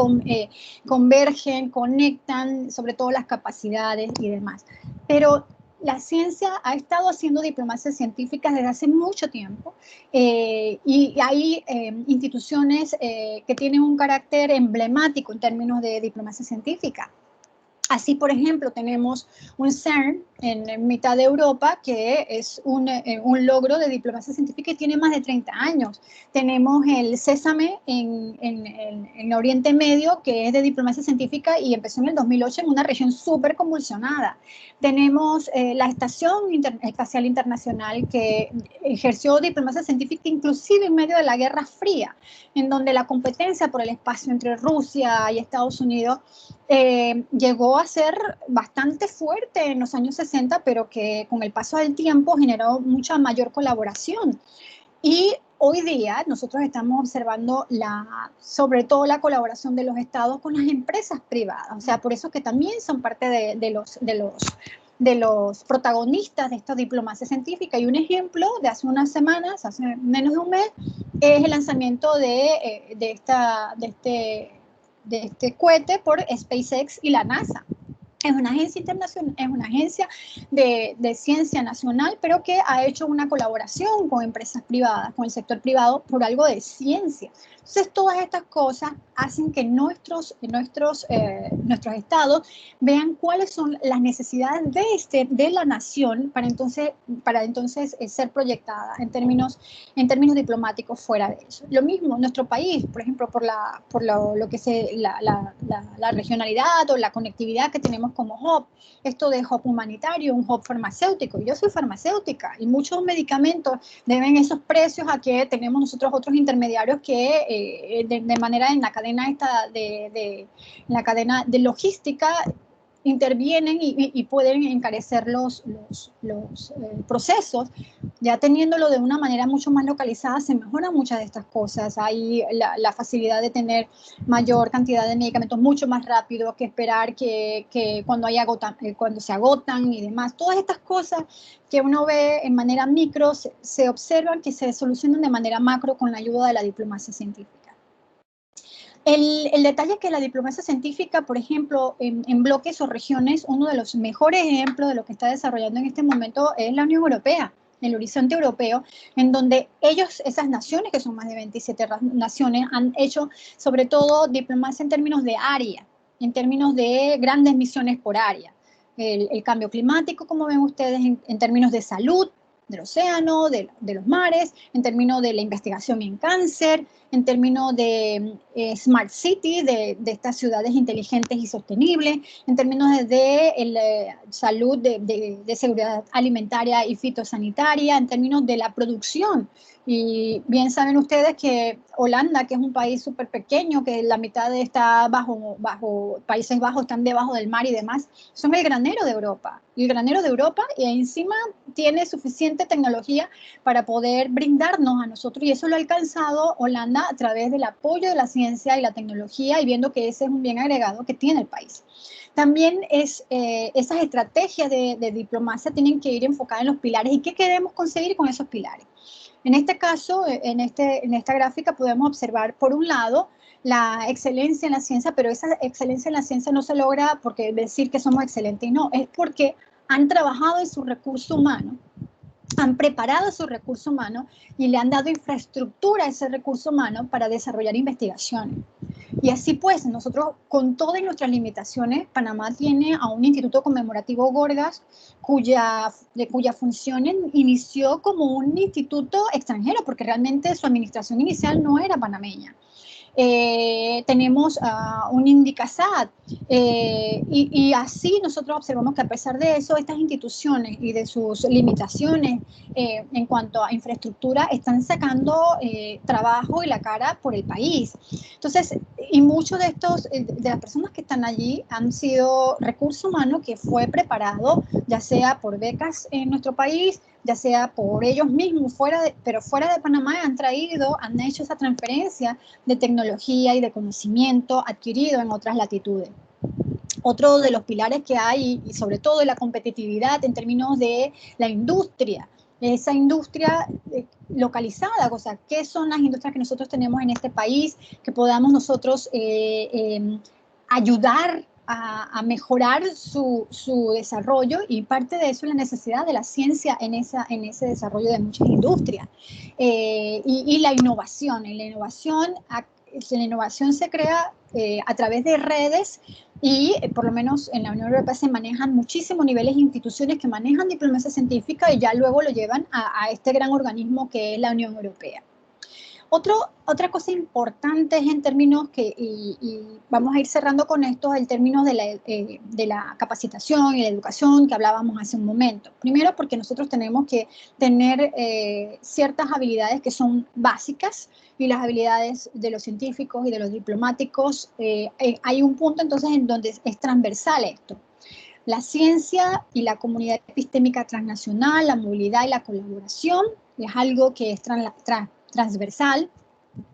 convergen, conectan, sobre todo las capacidades y demás. Pero la ciencia ha estado haciendo diplomacia científica desde hace mucho tiempo y hay instituciones que tienen un carácter emblemático en términos de diplomacia científica. Así, por ejemplo, tenemos un CERN en mitad de Europa, que es un logro de diplomacia científica y tiene más de 30 años. Tenemos el CESAME en Oriente Medio, que es de diplomacia científica y empezó en el 2008 en una región súper convulsionada. Tenemos la Estación Espacial Internacional, que ejerció diplomacia científica inclusive en medio de la Guerra Fría, en donde la competencia por el espacio entre Rusia y Estados Unidos llegó a ser bastante fuerte en los años 60, pero que con el paso del tiempo generó mucha mayor colaboración. Y hoy día nosotros estamos observando sobre todo la colaboración de los estados con las empresas privadas. O sea, por eso que también son parte de los protagonistas de esta diplomacia científica. Y un ejemplo de hace unas semanas, hace menos de un mes, es el lanzamiento de este cohete por SpaceX y la NASA. Es una agencia internacional, es una agencia de ciencia nacional, pero que ha hecho una colaboración con empresas privadas, con el sector privado, por algo de ciencia. Entonces, todas estas cosas hacen que nuestros estados vean cuáles son las necesidades de la nación para entonces ser proyectada en términos diplomáticos fuera de eso. Lo mismo, nuestro país, por ejemplo, por la regionalidad o la conectividad que tenemos como hub, esto de hub humanitario, un hub farmacéutico. Yo soy farmacéutica y muchos medicamentos deben esos precios a que tenemos nosotros otros intermediarios que de manera en la cadena la cadena de logística intervienen y pueden encarecer los procesos. Ya teniéndolo de una manera mucho más localizada, se mejoran muchas de estas cosas. Hay la facilidad de tener mayor cantidad de medicamentos mucho más rápido que esperar que cuando se agotan y demás. Todas estas cosas que uno ve en manera micro se observan que se solucionan de manera macro con la ayuda de la diplomacia científica. El detalle es que la diplomacia científica, por ejemplo, en bloques o regiones, uno de los mejores ejemplos de lo que está desarrollando en este momento es la Unión Europea, el horizonte europeo, en donde esas naciones, que son más de 27 naciones, han hecho sobre todo diplomacia en términos de área, en términos de grandes misiones por área. El cambio climático, como ven ustedes, en términos de salud, del océano, de los mares, en términos de la investigación en cáncer, en términos de Smart City, de estas ciudades inteligentes y sostenibles, en términos de salud, de seguridad alimentaria y fitosanitaria, en términos de la producción. Y bien saben ustedes que Holanda, que es un país súper pequeño, que la mitad está Países Bajos están debajo del mar y demás, son el granero de Europa. Y el granero de Europa, y encima tiene suficiente tecnología para poder brindarnos a nosotros, y eso lo ha alcanzado Holanda a través del apoyo de la ciencia y la tecnología, y viendo que ese es un bien agregado que tiene el país. También esas estrategias de diplomacia tienen que ir enfocadas en los pilares. ¿Y qué queremos conseguir con esos pilares? En este caso, en esta gráfica podemos observar, por un lado, la excelencia en la ciencia, pero esa excelencia en la ciencia no se logra porque decir que somos excelentes, y no, es porque han trabajado en su recurso humano, han preparado su recurso humano y le han dado infraestructura a ese recurso humano para desarrollar investigaciones. Y así pues, nosotros con todas nuestras limitaciones, Panamá tiene a un instituto conmemorativo Gorgas, cuya función inició como un instituto extranjero, porque realmente su administración inicial no era panameña. Tenemos un INDICASAT, y así nosotros observamos que a pesar de eso, estas instituciones y de sus limitaciones en cuanto a infraestructura están sacando trabajo y la cara por el país. Entonces, y muchos de las personas que están allí han sido recurso humano que fue preparado, ya sea por becas en nuestro país, ya sea por ellos mismos, pero fuera de Panamá han hecho esa transferencia de tecnología y de conocimiento adquirido en otras latitudes. Otro de los pilares que hay, y sobre todo de la competitividad en términos de la industria, esa industria localizada, o sea, ¿qué son las industrias que nosotros tenemos en este país que podamos nosotros ayudar a mejorar su desarrollo? Y parte de eso es la necesidad de la ciencia en ese desarrollo de muchas industrias. Y la innovación. La innovación se crea a través de redes, y por lo menos en la Unión Europea se manejan muchísimos niveles de instituciones que manejan diplomacia científica y ya luego lo llevan a este gran organismo que es la Unión Europea. Otra cosa importante es en términos y vamos a ir cerrando con esto, el término de la capacitación y la educación que hablábamos hace un momento. Primero, porque nosotros tenemos que tener ciertas habilidades que son básicas, y las habilidades de los científicos y de los diplomáticos, hay un punto entonces en donde es transversal esto. La ciencia y la comunidad epistémica transnacional, la movilidad y la colaboración es algo que es transversal,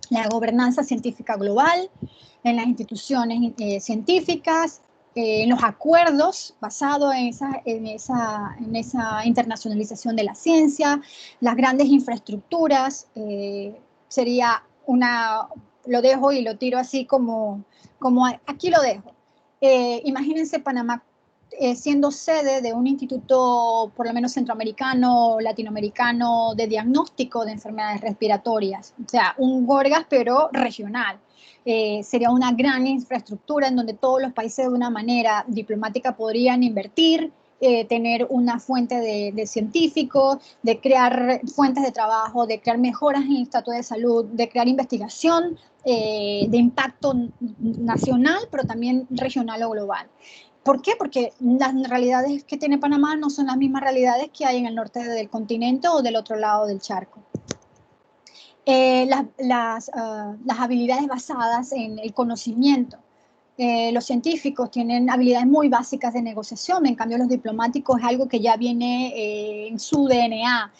la gobernanza científica global, en las instituciones científicas, en los acuerdos basados en esa internacionalización de la ciencia, las grandes infraestructuras, sería lo dejo y lo tiro así como aquí lo dejo. Imagínense Panamá siendo sede de un instituto, por lo menos centroamericano, latinoamericano, de diagnóstico de enfermedades respiratorias, o sea, un Gorgas pero regional. Sería una gran infraestructura en donde todos los países de una manera diplomática podrían invertir, tener una fuente de científicos, de crear fuentes de trabajo, de crear mejoras en el estatus de salud, de crear investigación de impacto nacional, pero también regional o global. ¿Por qué? Porque las realidades que tiene Panamá no son las mismas realidades que hay en el norte del continente o del otro lado del charco. Las habilidades basadas en el conocimiento. Los científicos tienen habilidades muy básicas de negociación, en cambio los diplomáticos es algo que ya viene en su DNA,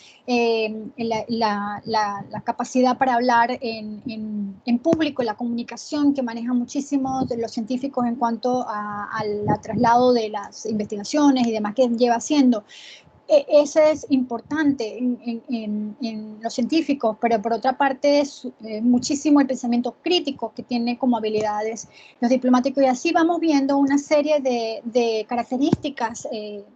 la capacidad para hablar en público, la comunicación que manejan muchísimos de los científicos en cuanto al traslado de las investigaciones y demás que lleva haciendo. Eso es importante en los científicos, pero por otra parte es muchísimo el pensamiento crítico que tiene como habilidades los diplomáticos, y así vamos viendo una serie de características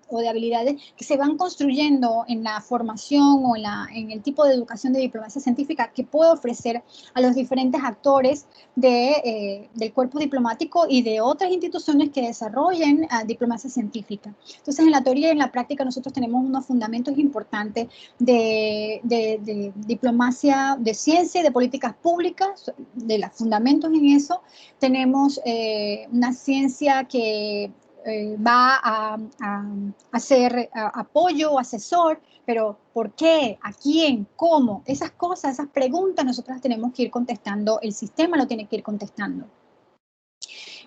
o de habilidades que se van construyendo en la formación o en el tipo de educación de diplomacia científica que puede ofrecer a los diferentes actores del cuerpo diplomático y de otras instituciones que desarrollen diplomacia científica. Entonces, en la teoría y en la práctica nosotros tenemos unos fundamentos importantes de diplomacia, de ciencia y de políticas públicas, de los fundamentos en eso. Tenemos una ciencia que va a hacer apoyo, asesor, pero ¿por qué? ¿A quién? ¿Cómo? Esas cosas, esas preguntas nosotros las tenemos que ir contestando, el sistema lo tiene que ir contestando.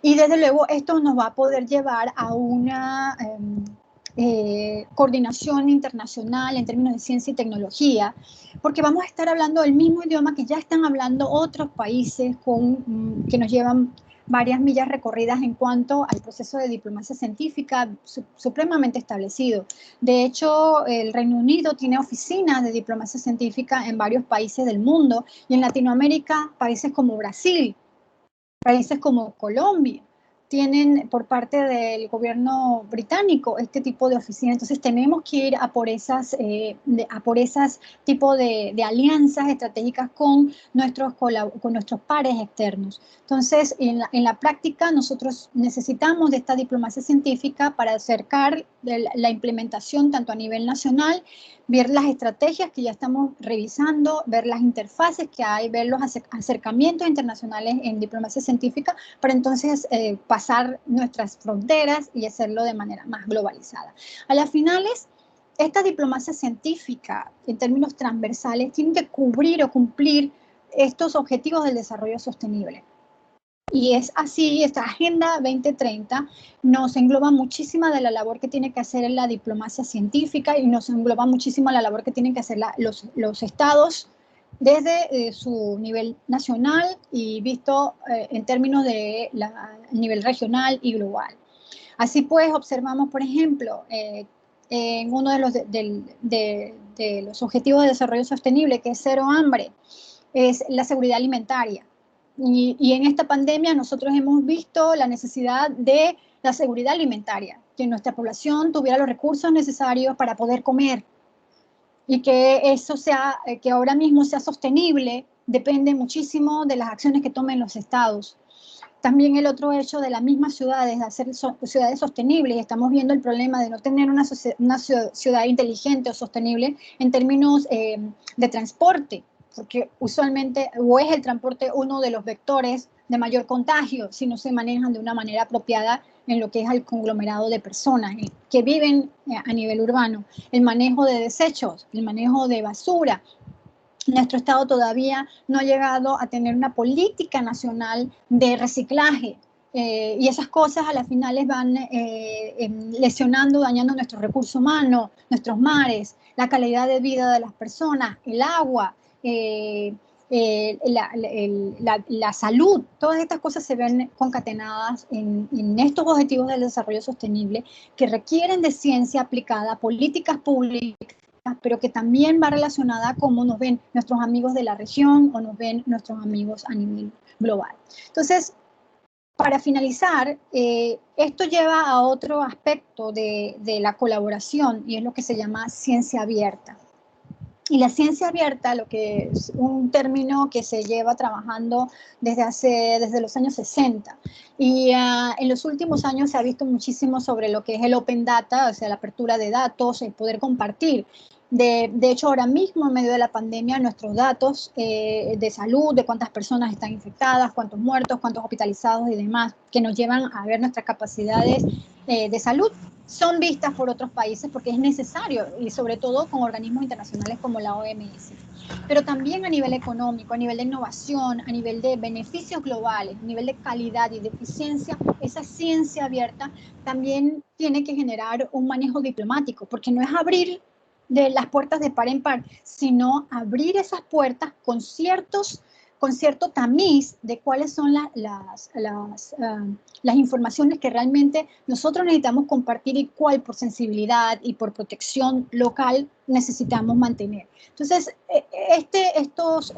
Y desde luego esto nos va a poder llevar a una coordinación internacional en términos de ciencia y tecnología, porque vamos a estar hablando el mismo idioma que ya están hablando otros países que nos llevan varias millas recorridas en cuanto al proceso de diplomacia científica supremamente establecido. De hecho, el Reino Unido tiene oficinas de diplomacia científica en varios países del mundo, y en Latinoamérica, países como Brasil, países como Colombia, tienen por parte del gobierno británico este tipo de oficinas. Entonces tenemos que ir a por esas tipos de alianzas estratégicas con nuestros pares externos. Entonces, en la práctica nosotros necesitamos de esta diplomacia científica para acercar la implementación tanto a nivel nacional, ver las estrategias que ya estamos revisando, ver las interfaces que hay, ver los acercamientos internacionales en diplomacia científica, para entonces pasar nuestras fronteras y hacerlo de manera más globalizada. A las finales, esta diplomacia científica, en términos transversales, tiene que cubrir o cumplir estos objetivos del desarrollo sostenible. Y es así, esta Agenda 2030 nos engloba muchísima de la labor que tiene que hacer la diplomacia científica, y nos engloba muchísimo la labor que tienen que hacer los estados desde su nivel nacional y visto en términos de nivel regional y global. Así pues, observamos, por ejemplo, en uno de los objetivos de desarrollo sostenible, que es cero hambre, es la seguridad alimentaria. Y en esta pandemia nosotros hemos visto la necesidad de la seguridad alimentaria, que nuestra población tuviera los recursos necesarios para poder comer, y que eso que ahora mismo sea sostenible depende muchísimo de las acciones que tomen los estados. También el otro hecho de las mismas ciudades, de hacer ciudades sostenibles. Estamos viendo el problema de no tener una ciudad inteligente o sostenible en términos de transporte, porque usualmente o es el transporte uno de los vectores de mayor contagio si no se manejan de una manera apropiada en lo que es el conglomerado de personas que viven a nivel urbano. El manejo de desechos, el manejo de basura. Nuestro estado todavía no ha llegado a tener una política nacional de reciclaje. Y esas cosas a las finales van lesionando, dañando nuestro recurso humano, nuestros mares, la calidad de vida de las personas, el agua, la salud, todas estas cosas se ven concatenadas en estos objetivos del desarrollo sostenible que requieren de ciencia aplicada, políticas públicas, pero que también va relacionada a cómo nos ven nuestros amigos de la región o nos ven nuestros amigos a nivel global. Entonces, para finalizar, esto lleva a otro aspecto de la colaboración y es lo que se llama ciencia abierta. Y la ciencia abierta, lo que es un término que se lleva trabajando desde los años 60. Y en los últimos años se ha visto muchísimo sobre lo que es el open data, o sea, la apertura de datos, el poder compartir. De hecho, ahora mismo, en medio de la pandemia, nuestros datos de salud, de cuántas personas están infectadas, cuántos muertos, cuántos hospitalizados y demás, que nos llevan a ver nuestras capacidades de salud, son vistas por otros países porque es necesario, y sobre todo con organismos internacionales como la OMS. Pero también a nivel económico, a nivel de innovación, a nivel de beneficios globales, a nivel de calidad y de eficiencia, esa ciencia abierta también tiene que generar un manejo diplomático, porque no es abrir de las puertas de par en par, sino abrir esas puertas con cierto tamiz de cuáles son las informaciones que realmente nosotros necesitamos compartir y cuál por sensibilidad y por protección local necesitamos mantener. Entonces, estos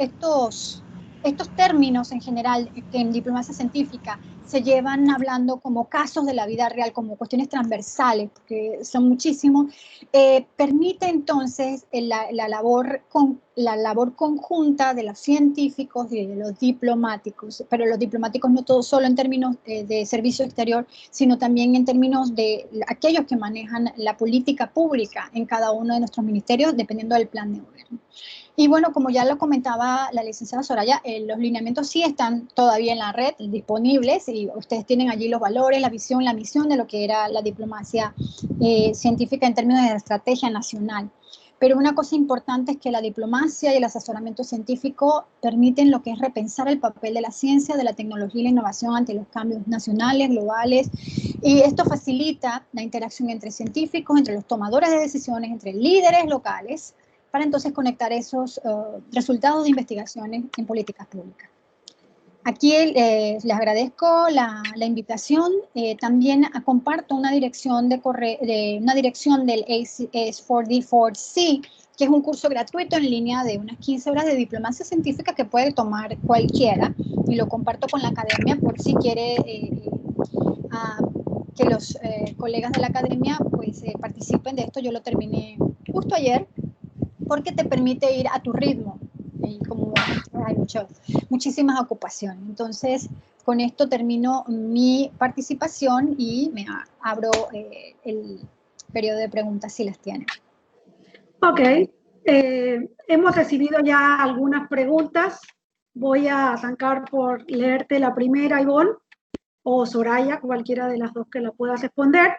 términos en general que en diplomacia científica se llevan hablando como casos de la vida real, como cuestiones transversales, porque son muchísimos, permite entonces la labor conjunta de los científicos y de los diplomáticos, pero los diplomáticos no todo solo en términos de servicio exterior, sino también en términos de aquellos que manejan la política pública en cada uno de nuestros ministerios, dependiendo del plan de gobierno. Y bueno, como ya lo comentaba la licenciada Soraya, los lineamientos sí están todavía en la red, disponibles, y ustedes tienen allí los valores, la visión, la misión de lo que era la diplomacia científica en términos de estrategia nacional. Pero una cosa importante es que la diplomacia y el asesoramiento científico permiten lo que es repensar el papel de la ciencia, de la tecnología y la innovación ante los cambios nacionales, globales, y esto facilita la interacción entre científicos, entre los tomadores de decisiones, entre líderes locales, para entonces conectar esos resultados de investigaciones en políticas públicas. Aquí les agradezco la invitación. También comparto una dirección del ACE4D4C, que es un curso gratuito en línea de unas 15 horas de diplomacia científica que puede tomar cualquiera, y lo comparto con la academia por si quiere que los colegas de la academia pues, participen de esto. Yo lo terminé justo ayer, porque te permite ir a tu ritmo, y como hay muchísimas ocupaciones. Entonces, con esto termino mi participación y me abro el periodo de preguntas si las tienen. Ok, hemos recibido ya algunas preguntas. Voy a arrancar por leerte la primera, Ivonne, o Soraya, cualquiera de las dos que la pueda responder.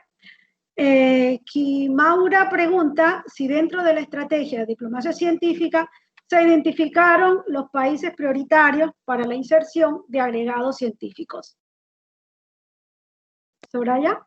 Kimaura pregunta si dentro de la estrategia de diplomacia científica se identificaron los países prioritarios para la inserción de agregados científicos. ¿Soraya?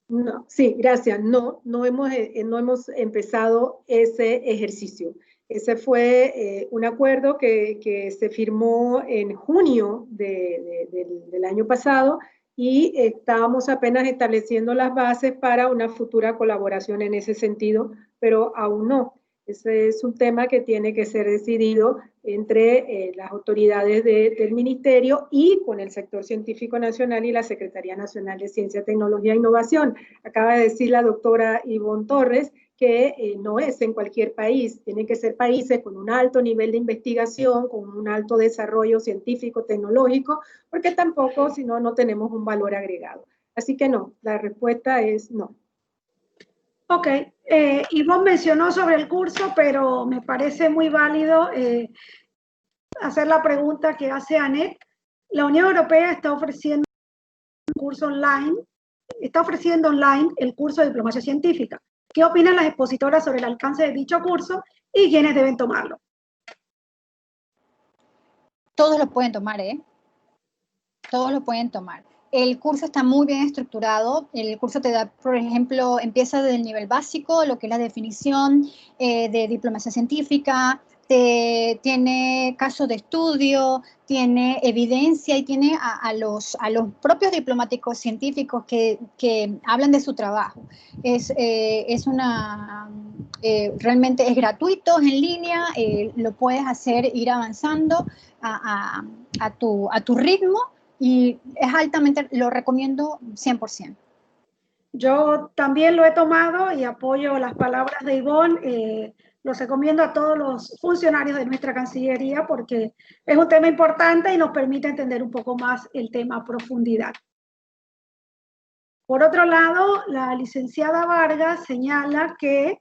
No, sí, gracias. No hemos empezado ese ejercicio. Ese fue un acuerdo que se firmó en junio del año pasado, y estábamos apenas estableciendo las bases para una futura colaboración en ese sentido, pero aún no. Ese es un tema que tiene que ser decidido entre las autoridades del Ministerio y con el sector científico nacional y la Secretaría Nacional de Ciencia, Tecnología e Innovación. Acaba de decir la doctora Ivonne Torres que no es en cualquier país, tienen que ser países con un alto nivel de investigación, con un alto desarrollo científico, tecnológico, porque tampoco, si no, no tenemos un valor agregado. Así que no, la respuesta es no. Ok, Ivonne mencionó sobre el curso, pero me parece muy válido hacer la pregunta que hace Anet. La Unión Europea está ofreciendo un curso online, el curso de diplomacia científica. ¿Qué opinan las expositoras sobre el alcance de dicho curso y quiénes deben tomarlo? Todos lo pueden tomar, ¿eh? Todos lo pueden tomar. El curso está muy bien estructurado. El curso te da, por ejemplo, empieza desde el nivel básico, lo que es la definición de diplomacia científica, tiene casos de estudio, tiene evidencia y tiene a los propios diplomáticos científicos que hablan de su trabajo. Realmente es gratuito, es en línea, lo puedes hacer, ir avanzando a tu ritmo. Y es altamente, lo recomiendo 100%. Yo también lo he tomado y apoyo las palabras de Ivonne. Los recomiendo a todos los funcionarios de nuestra Cancillería porque es un tema importante y nos permite entender un poco más el tema a profundidad. Por otro lado, la licenciada Vargas señala que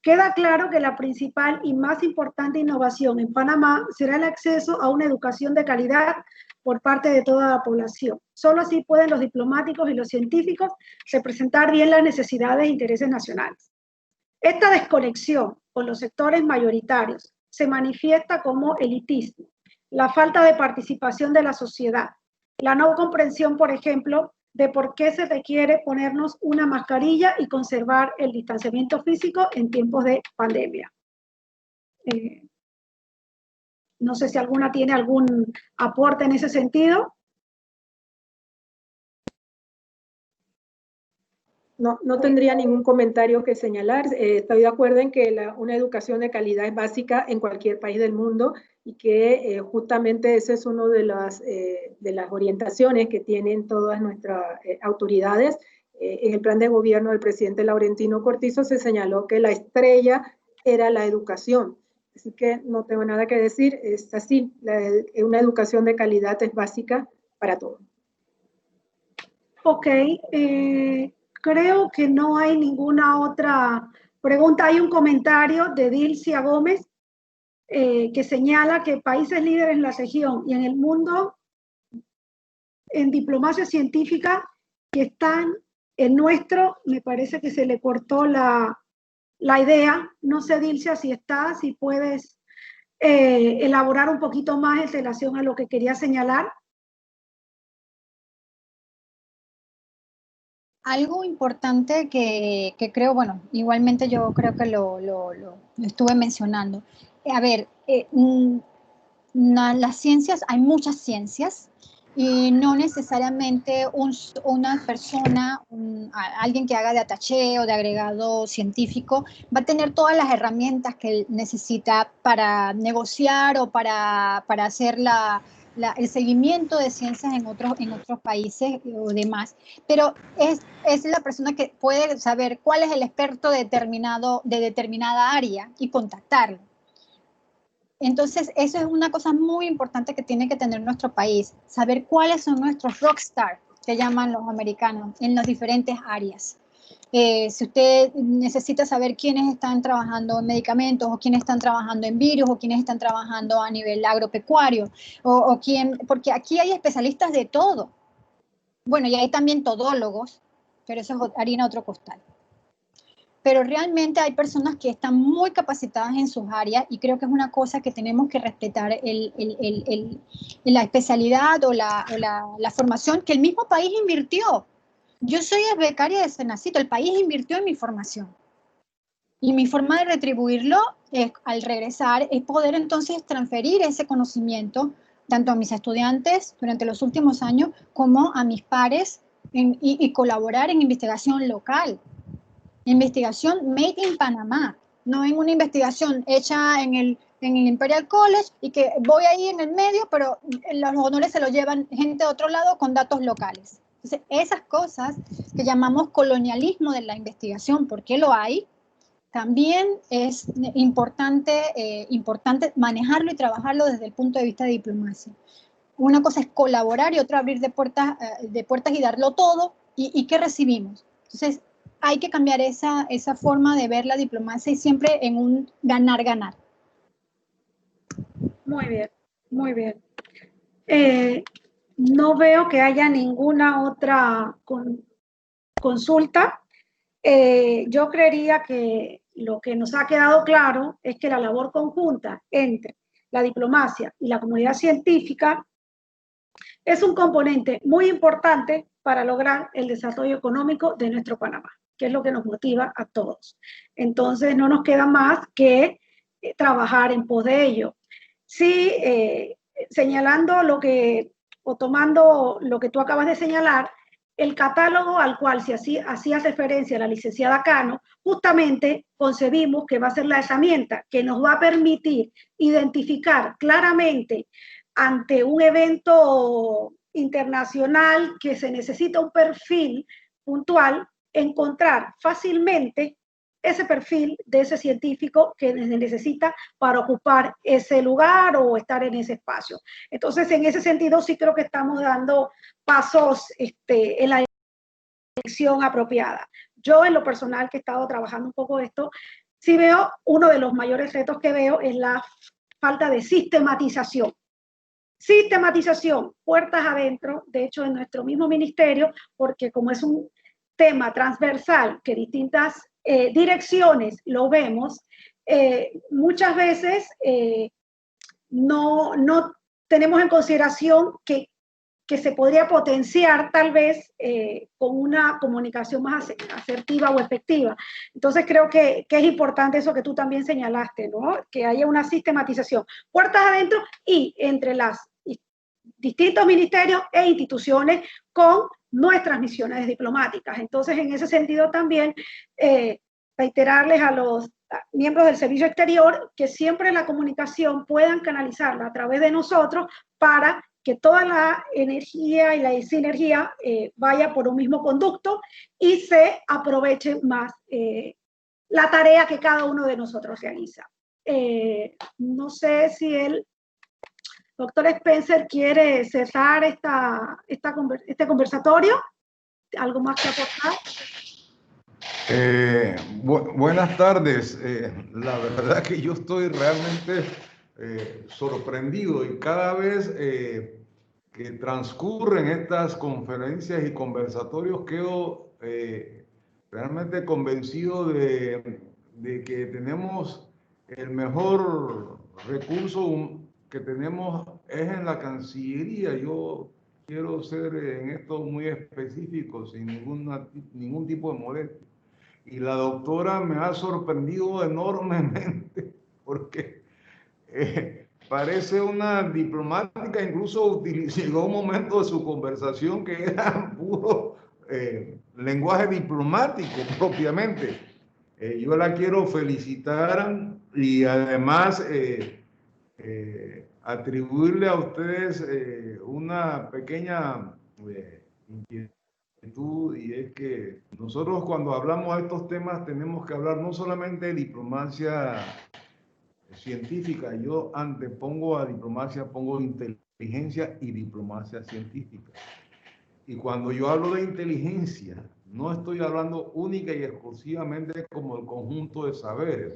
queda claro que la principal y más importante innovación en Panamá será el acceso a una educación de calidad por parte de toda la población. Solo así pueden los diplomáticos y los científicos representar bien las necesidades e intereses nacionales. Esta desconexión con los sectores mayoritarios se manifiesta como elitismo, la falta de participación de la sociedad, la no comprensión, por ejemplo, de por qué se requiere ponernos una mascarilla y conservar el distanciamiento físico en tiempos de pandemia. No sé si alguna tiene algún aporte en ese sentido. No tendría ningún comentario que señalar. Estoy de acuerdo en que una educación de calidad es básica en cualquier país del mundo y que justamente esa es una de las orientaciones que tienen todas nuestras autoridades. En el plan de gobierno del presidente Laurentino Cortizo se señaló que la estrella era la educación. Así que no tengo nada que decir, es así, una educación de calidad es básica para todos. Ok, creo que no hay ninguna otra pregunta. Hay un comentario de Dilcia Gómez que señala que países líderes en la región y en el mundo en diplomacia científica que están en nuestro, me parece que se le cortó la idea. No sé, Dilcia, si puedes elaborar un poquito más en relación a lo que quería señalar. Algo importante que creo, bueno, igualmente yo creo que lo estuve mencionando. A ver, las ciencias, hay muchas ciencias y no necesariamente una persona, alguien que haga de attaché o de agregado científico va a tener todas las herramientas que necesita para negociar o para hacer el seguimiento de ciencias en otros países o demás, pero es la persona que puede saber cuál es el experto de determinada área y contactarlo. Entonces, eso es una cosa muy importante que tiene que tener nuestro país, saber cuáles son nuestros rockstar, que llaman los americanos, en las diferentes áreas. Si usted necesita saber quiénes están trabajando en medicamentos, o quiénes están trabajando en virus, o quiénes están trabajando a nivel agropecuario, porque aquí hay especialistas de todo. Bueno, y hay también todólogos, pero eso es harina otro costal. Pero realmente hay personas que están muy capacitadas en sus áreas y creo que es una cosa que tenemos que respetar la especialidad o la formación que el mismo país invirtió. Yo soy becaria de Senacito, el país invirtió en mi formación. Y mi forma de retribuirlo al regresar es poder entonces transferir ese conocimiento tanto a mis estudiantes durante los últimos años como a mis pares y colaborar en investigación local. Investigación made in Panamá, no en una investigación hecha en el Imperial College y que voy ahí en el medio, pero los honores se los llevan gente de otro lado con datos locales. Entonces, esas cosas que llamamos colonialismo de la investigación, porque lo hay, también es importante manejarlo y trabajarlo desde el punto de vista de diplomacia. Una cosa es colaborar y otra abrir de puertas y darlo todo. ¿Y qué recibimos? Entonces, hay que cambiar esa forma de ver la diplomacia y siempre en un ganar-ganar. Muy bien, muy bien. No veo que haya ninguna otra consulta. Yo creería que lo que nos ha quedado claro es que la labor conjunta entre la diplomacia y la comunidad científica es un componente muy importante para lograr el desarrollo económico de nuestro Panamá, que es lo que nos motiva a todos. Entonces, no nos queda más que trabajar en pos de ello. Sí, señalando lo que, o tomando lo que tú acabas de señalar, el catálogo al cual se hacía referencia la licenciada Cano, justamente concebimos que va a ser la herramienta que nos va a permitir identificar claramente ante un evento internacional que se necesita un perfil puntual, encontrar fácilmente ese perfil de ese científico que se necesita para ocupar ese lugar o estar en ese espacio. Entonces, en ese sentido, sí creo que estamos dando pasos en la dirección apropiada. Yo, en lo personal, que he estado trabajando un poco esto, sí veo, uno de los mayores retos que veo es la falta de sistematización. Sistematización, puertas adentro, de hecho, en nuestro mismo ministerio, porque como es un tema transversal que distintas direcciones lo vemos, muchas veces no tenemos en consideración que se podría potenciar tal vez con una comunicación más asertiva o efectiva. Entonces creo que es importante eso que tú también señalaste, ¿no? Que haya una sistematización, puertas adentro y entre las distintos ministerios e instituciones con nuestras misiones diplomáticas. Entonces, en ese sentido también reiterarles a los miembros del servicio exterior que siempre la comunicación puedan canalizarla a través de nosotros para que toda la energía y la sinergia vaya por un mismo conducto y se aproveche más la tarea que cada uno de nosotros realiza. No sé si el doctor Spencer quiere cerrar este conversatorio. ¿Algo más que aportar? Buenas tardes. La verdad que yo estoy realmente sorprendido y cada vez que transcurren estas conferencias y conversatorios quedo realmente convencido de que tenemos el mejor recurso que tenemos es en la Cancillería. Yo quiero ser en esto muy específico, sin ningún tipo de molestia. Y la doctora me ha sorprendido enormemente porque parece una diplomática, incluso llegó un momento de su conversación que era puro lenguaje diplomático propiamente. Yo la quiero felicitar y además atribuirle a ustedes una pequeña inquietud, y es que nosotros cuando hablamos de estos temas tenemos que hablar no solamente de diplomacia científica. Yo antepongo a diplomacia, pongo inteligencia y diplomacia científica. Y cuando yo hablo de inteligencia, no estoy hablando única y exclusivamente como el conjunto de saberes.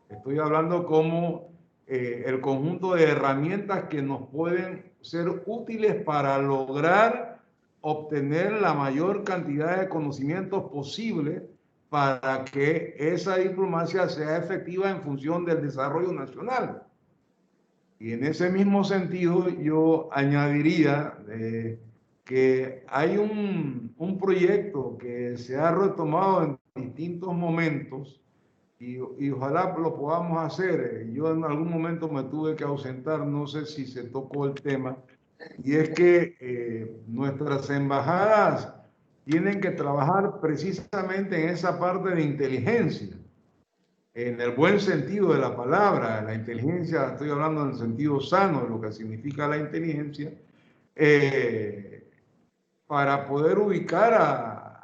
Estoy hablando como el conjunto de herramientas que nos pueden ser útiles para lograr obtener la mayor cantidad de conocimientos posible para que esa diplomacia sea efectiva en función del desarrollo nacional. Y en ese mismo sentido yo añadiría que hay un proyecto que se ha retomado en distintos momentos y ojalá lo podamos hacer. Yo en algún momento me tuve que ausentar, no sé si se tocó el tema, y es que nuestras embajadas tienen que trabajar precisamente en esa parte de inteligencia, en el buen sentido de la palabra. La inteligencia, estoy hablando en el sentido sano de lo que significa la inteligencia, para poder ubicar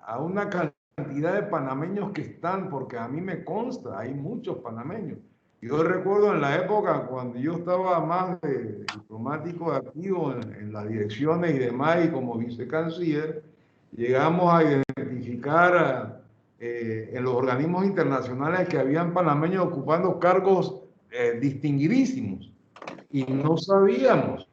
a una cantidad de panameños que están, porque a mí me consta, hay muchos panameños. Yo recuerdo en la época cuando yo estaba más de diplomático activo en las direcciones y demás, y como vicecanciller, llegamos a identificar en los organismos internacionales que habían panameños ocupando cargos distinguidísimos, y no sabíamos.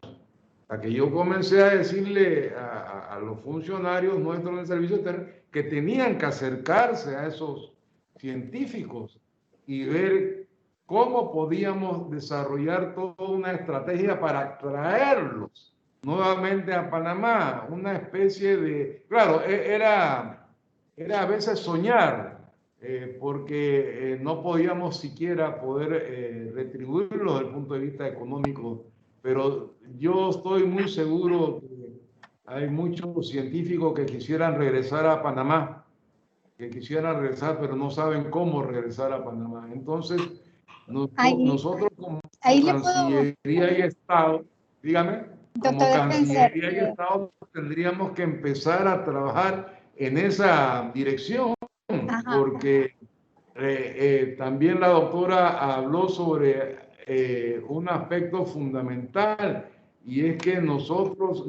Hasta que yo comencé a decirle a los funcionarios nuestros del servicio externo que tenían que acercarse a esos científicos y ver cómo podíamos desarrollar toda una estrategia para atraerlos nuevamente a Panamá, una especie de, claro, era a veces soñar, porque no podíamos siquiera poder retribuirlo desde el punto de vista económico, pero yo estoy muy seguro que hay muchos científicos que quisieran regresar a Panamá, pero no saben cómo regresar a Panamá. Entonces, nosotros como Cancillería y Estado, dígame, como Cancillería y Estado tendríamos que empezar a trabajar en esa dirección, porque también la doctora habló sobre un aspecto fundamental, y es que nosotros,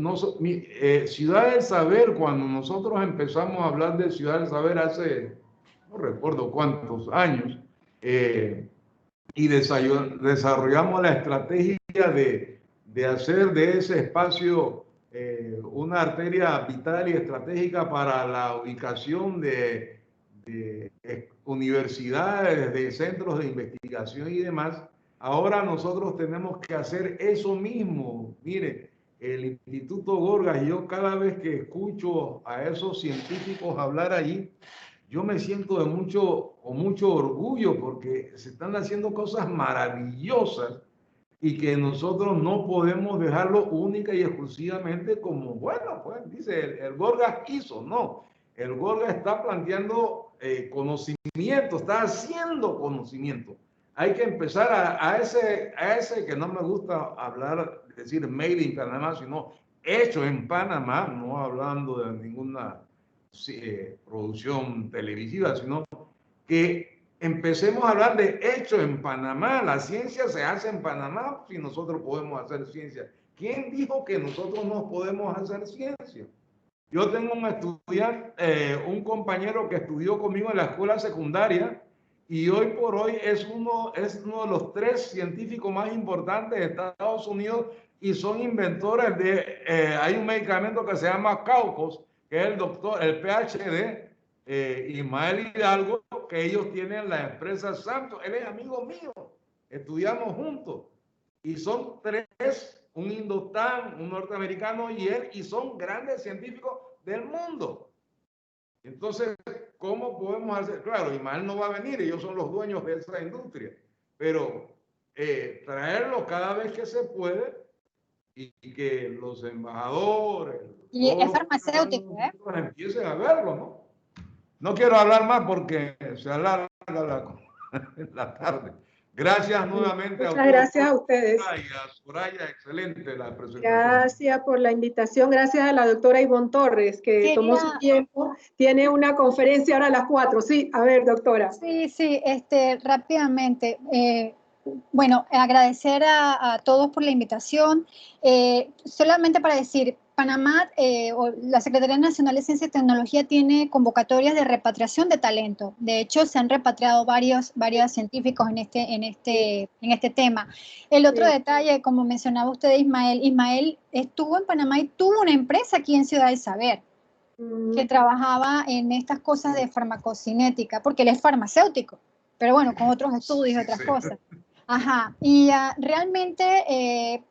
Ciudad del Saber, cuando nosotros empezamos a hablar de Ciudad del Saber hace, no recuerdo cuántos años, y desarrollamos la estrategia de hacer de ese espacio una arteria vital y estratégica para la ubicación de universidades, de centros de investigación y demás. Ahora nosotros tenemos que hacer eso mismo. Mire, el Instituto Gorgas, yo cada vez que escucho a esos científicos hablar allí, yo me siento de mucho orgullo, porque se están haciendo cosas maravillosas y que nosotros no podemos dejarlo única y exclusivamente como, bueno, pues dice el Gorgas hizo, no. El Gorgas está planteando conocimiento, está haciendo conocimiento. Hay que empezar a ese que no me gusta hablar, decir made in Panamá, sino hecho en Panamá, no hablando de ninguna producción televisiva, sino que empecemos a hablar de hecho en Panamá. La ciencia se hace en Panamá si nosotros podemos hacer ciencia. ¿Quién dijo que nosotros no podemos hacer ciencia? Yo tengo un estudiante, un compañero que estudió conmigo en la escuela secundaria y hoy por hoy es uno de los 3 científicos más importantes de Estados Unidos y son inventores de, hay un medicamento que se llama Caucos, que es el PhD, Ismael Hidalgo, que ellos tienen la empresa Santos. Él es amigo mío, estudiamos juntos y son 3, un indostán, un norteamericano y él, y son grandes científicos del mundo. Entonces, ¿cómo podemos hacer? Claro, Ismael no va a venir, ellos son los dueños de esa industria, pero traerlo cada vez que se puede y que los embajadores y es farmacéutico, empiecen a verlo, ¿no? No quiero hablar más porque se alarga la tarde. Gracias nuevamente. Muchas gracias a ustedes. Soraya, excelente la presentación. Gracias por la invitación. Gracias a la doctora Ivonne Torres, que tomó su tiempo. Tiene una conferencia ahora a las 4. Sí, a ver, doctora. Sí, rápidamente. Bueno, agradecer a todos por la invitación. Solamente para decir, Panamá, o la Secretaría Nacional de Ciencia y Tecnología tiene convocatorias de repatriación de talento. De hecho, se han repatriado varios científicos en este tema. El otro detalle, como mencionaba usted, Ismael estuvo en Panamá y tuvo una empresa aquí en Ciudad del Saber que trabajaba en estas cosas de farmacocinética, porque él es farmacéutico, pero bueno, con otros estudios y otras cosas. Ajá, y realmente,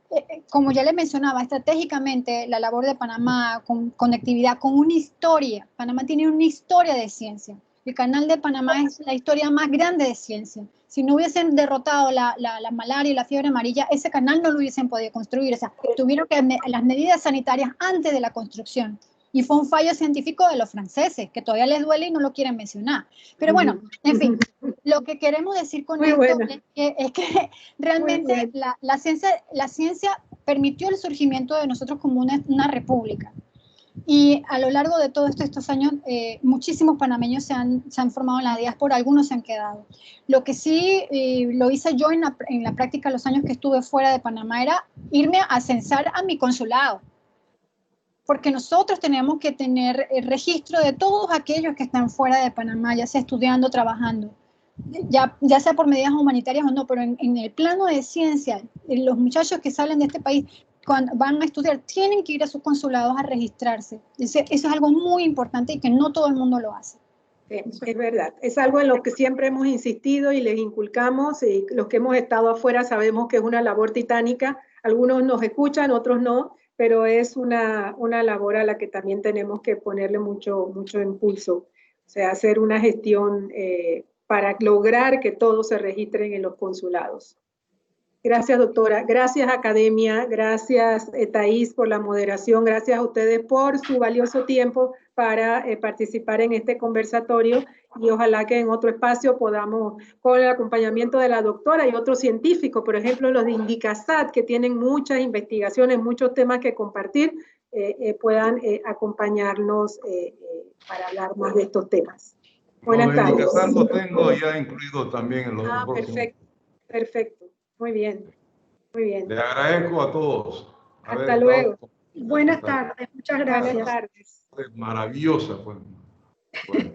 como ya le mencionaba, estratégicamente la labor de Panamá con conectividad, con una historia. Panamá tiene una historia de ciencia. El canal de Panamá es la historia más grande de ciencia. Si no hubiesen derrotado la malaria y la fiebre amarilla, ese canal no lo hubiesen podido construir. O sea, tuvieron que las medidas sanitarias antes de la construcción. Y fue un fallo científico de los franceses, que todavía les duele y no lo quieren mencionar. Pero bueno, en fin, lo que queremos decir con esto es que realmente la ciencia permitió el surgimiento de nosotros como una república. Y a lo largo de todos estos años, muchísimos panameños se han formado en la diáspora, algunos se han quedado. Lo que sí lo hice yo en la práctica los años que estuve fuera de Panamá era irme a censar a mi consulado. Porque nosotros tenemos que tener el registro de todos aquellos que están fuera de Panamá, ya sea estudiando, trabajando, ya sea por medidas humanitarias o no, pero en el plano de ciencia, los muchachos que salen de este país, cuando van a estudiar, tienen que ir a sus consulados a registrarse. Eso es algo muy importante y que no todo el mundo lo hace. Es verdad, es algo en lo que siempre hemos insistido y les inculcamos, y los que hemos estado afuera sabemos que es una labor titánica. Algunos nos escuchan, otros no, pero es una labor a la que también tenemos que ponerle mucho impulso. O sea, hacer una gestión para lograr que todos se registren en los consulados. Gracias, doctora. Gracias, academia. Gracias, Thais, por la moderación. Gracias a ustedes por su valioso tiempo para participar en este conversatorio y ojalá que en otro espacio podamos, con el acompañamiento de la doctora y otros científicos, por ejemplo, los de Indicasat, que tienen muchas investigaciones, muchos temas que compartir, puedan acompañarnos para hablar más de estos temas. Buenas tardes. Indicasat lo tengo ya incluido también en los próximos. Perfecto, perfecto. Muy bien, muy bien. Le agradezco a todos. Hasta luego. Buenas tardes, muchas gracias. Buenas tardes. Maravillosa, pues. Bueno.